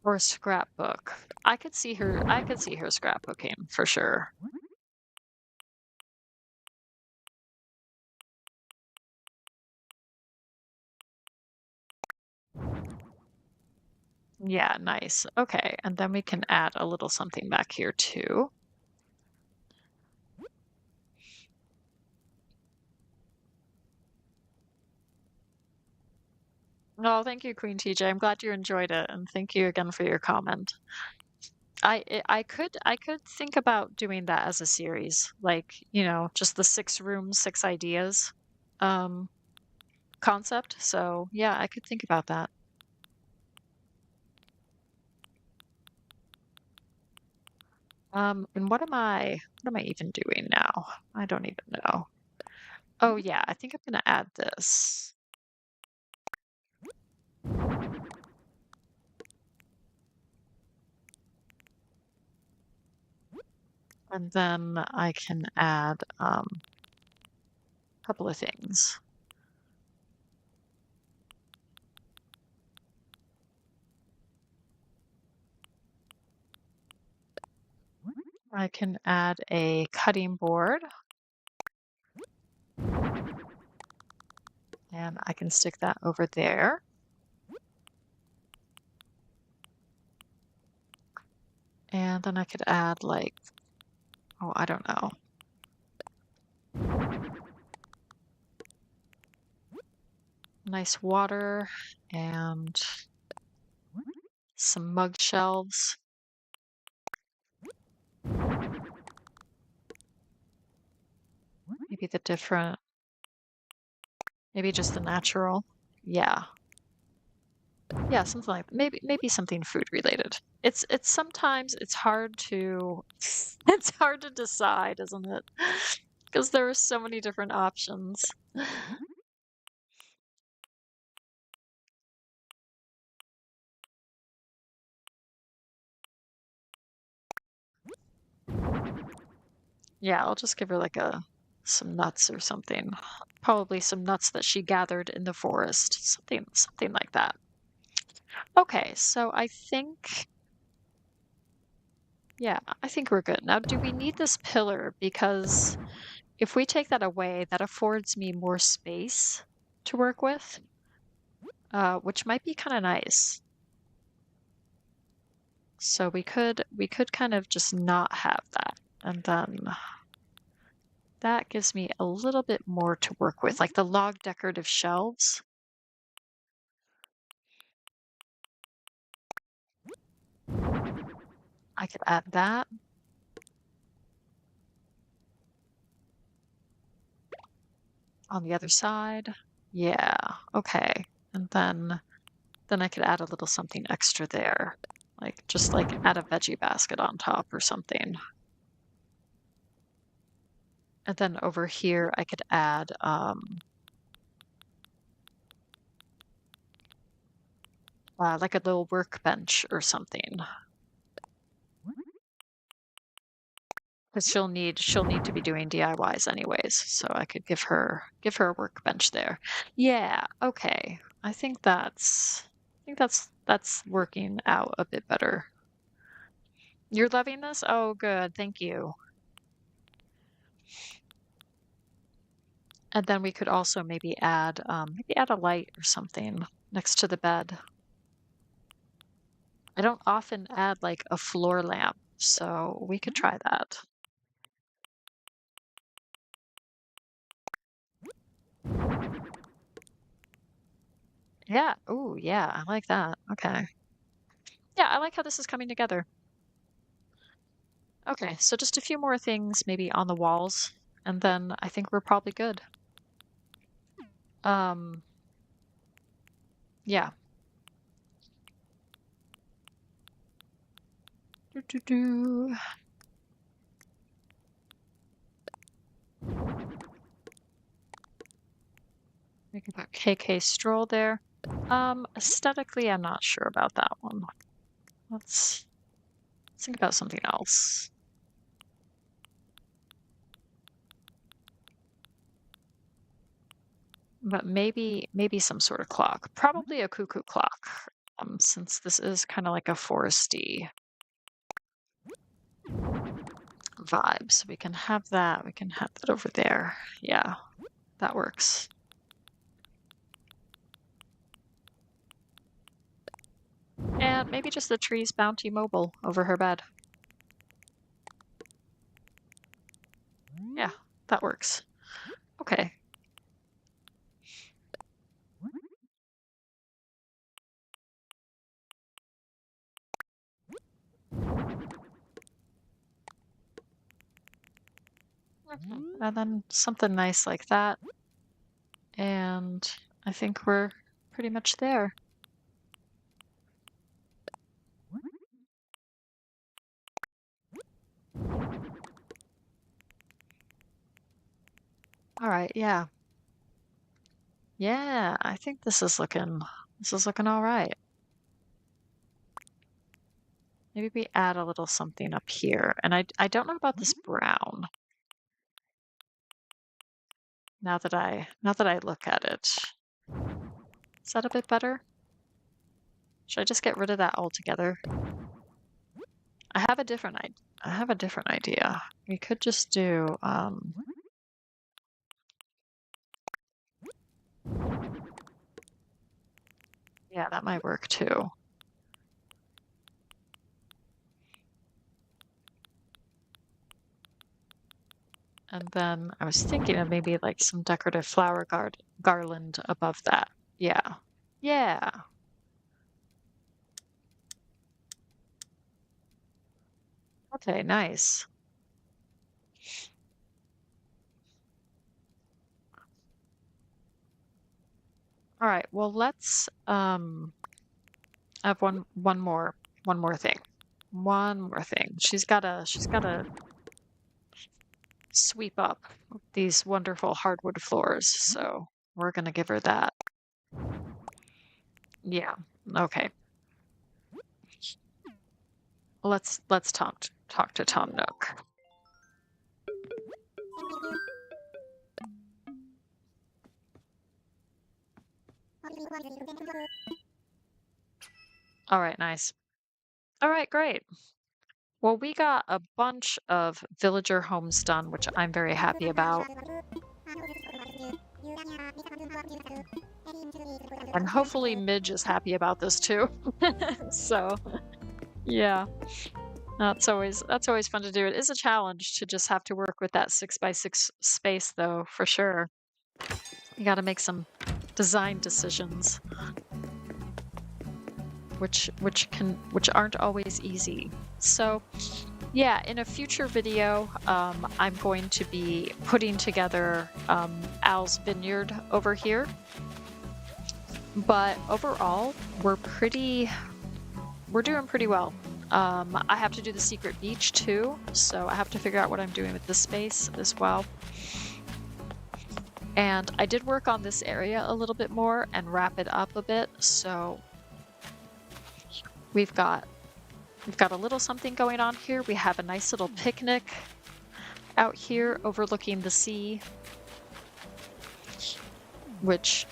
Or a scrapbook. I could see her scrapbooking for sure. Yeah, nice. Okay, and then we can add a little something back here too. Oh, thank you, Queen TJ. I'm glad you enjoyed it, and thank you again for your comment. I could think about doing that as a series, like, just the 6 rooms, 6 ideas, um, concept. So yeah, I could think about that. And what am I even doing now? I don't even know. Oh yeah, I think I'm gonna add this. And then I can add a couple of things. I can add a cutting board and I can stick that over there. And then I could add like, oh, I don't know. Nice water and some mug shelves. Maybe the different, maybe just the natural. Yeah. Yeah, something like maybe something food related. It's sometimes it's hard to it's hard to decide, isn't it? Because there are so many different options. Yeah, I'll just give her like some nuts or something. Probably some nuts that she gathered in the forest. Something like that. Okay, so I think yeah, I think we're good. Now, do we need this pillar? Because if we take that away, that affords me more space to work with, which might be kind of nice. So we could kind of just not have that. And then that gives me a little bit more to work with, like the log decorative shelves. I could add that. On the other side. Yeah, okay. And then I could add a little something extra there. Like just like add a veggie basket on top or something. And then over here I could add like a little workbench or something. Because she'll need to be doing DIYs anyways, so I could give her a workbench there. Yeah, okay. I think that's working out a bit better. You're loving this? Oh, good. Thank you. And then we could also maybe add a light or something next to the bed. I don't often add like a floor lamp, so we could try that. Yeah. Ooh, yeah, I like that. Okay. Yeah, I like how this is coming together. Okay, so just a few more things maybe on the walls, and then I think we're probably good. Um, yeah. Do, do, do. We can put KK Stroll there. Aesthetically, I'm not sure about that one. Let's think about something else. But maybe some sort of clock. Probably a cuckoo clock. Since this is kind of like a foresty vibe. So we can have that. We can have that over there. Yeah, that works. And maybe just the tree's Bounty Mobile over her bed. Yeah, that works. Okay. And then something nice like that. And I think we're pretty much there. All right, yeah. Yeah, I think this is looking all right. Maybe we add a little something up here. And I don't know about this brown. Now that I look at it. Is that a bit better? Should I just get rid of that altogether? I have a different idea. We could just do yeah, that might work too. And then I was thinking of maybe like some decorative flower garland above that. Yeah. Yeah. Okay, nice. All right, well let's have one more thing. One more thing. She's gotta sweep up these wonderful hardwood floors, so we're gonna give her that. Yeah. Okay. Let's talk to Tom Nook. All right, nice. All right, great. Well, we got a bunch of villager homes done, which I'm very happy about. And hopefully Midge is happy about this too. So, yeah. That's always fun to do. It is a challenge to just have to work with that 6x6 space though, for sure. You got to make some design decisions, which aren't always easy. So, yeah, in a future video, I'm going to be putting together Al's vineyard over here. But overall, we're doing pretty well. I have to do the secret beach too, so I have to figure out what I'm doing with this space as well. And I did work on this area a little bit more and wrap it up a bit, so we've got a little something going on here. We have a nice little picnic out here overlooking the sea, which,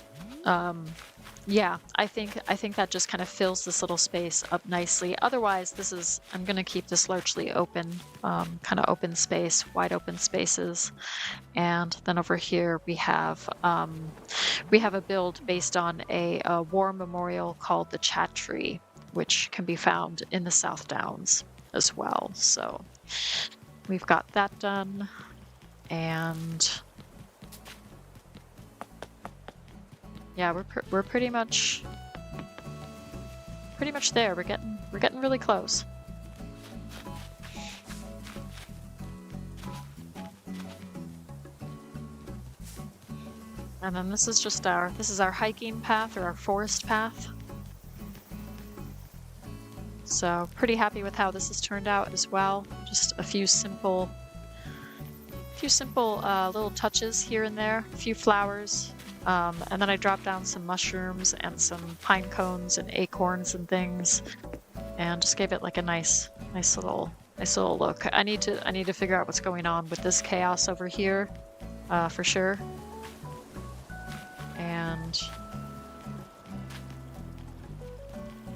yeah, I think that just kind of fills this little space up nicely. Otherwise, I'm gonna keep this largely open, kind of open space, wide open spaces. And then over here we have a build based on a war memorial called the Chat Tree, which can be found in the South Downs as well. So we've got that done, and yeah, we're pretty much there. We're getting really close. And then this is our hiking path, or our forest path. So pretty happy with how this has turned out as well. Just a few simple little touches here and there, a few flowers. And then I dropped down some mushrooms and some pine cones and acorns and things, and just gave it like a nice little look. I need to figure out what's going on with this chaos over here, for sure.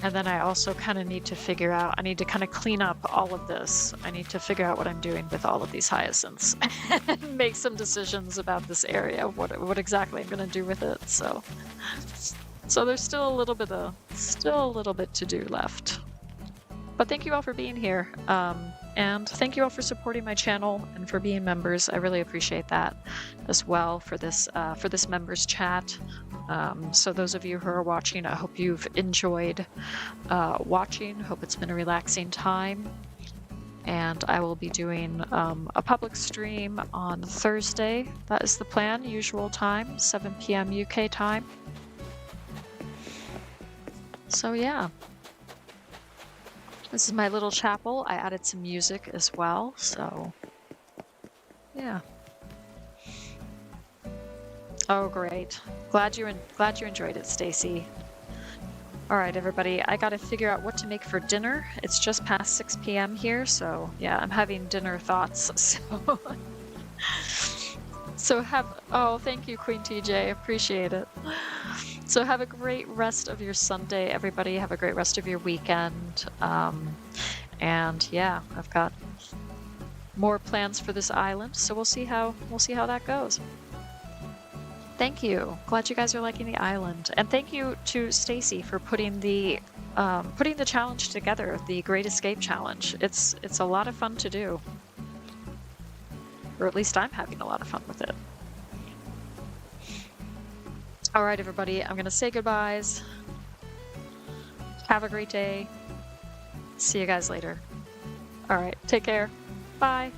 And then I also kind of need to figure out, I need to kind of clean up all of this. I need to figure out what I'm doing with all of these hyacinths and make some decisions about this area, what exactly I'm going to do with it. So there's still a little bit to do left. But thank you all for being here. And thank you all for supporting my channel and for being members. I really appreciate that as well for this members chat. So those of you who are watching, I hope you've enjoyed watching. Hope it's been a relaxing time. And I will be doing a public stream on Thursday. That is the plan, usual time, 7 p.m. UK time. So yeah. This is my little chapel. I added some music as well, so yeah. Oh, great. Glad you enjoyed it, Stacy. All right, everybody. I got to figure out what to make for dinner. It's just past 6 p.m. here, so yeah, I'm having dinner thoughts. Oh, thank you, Queen TJ. Appreciate it. So have a great rest of your Sunday, everybody. Have a great rest of your weekend. And yeah, I've got more plans for this island, so we'll see how that goes. Thank you. Glad you guys are liking the island, and thank you to Stacy for putting the challenge together, the Great Escape Challenge. It's a lot of fun to do, or at least I'm having a lot of fun with it. All right, everybody, I'm going to say goodbyes. Have a great day. See you guys later. All right, take care. Bye.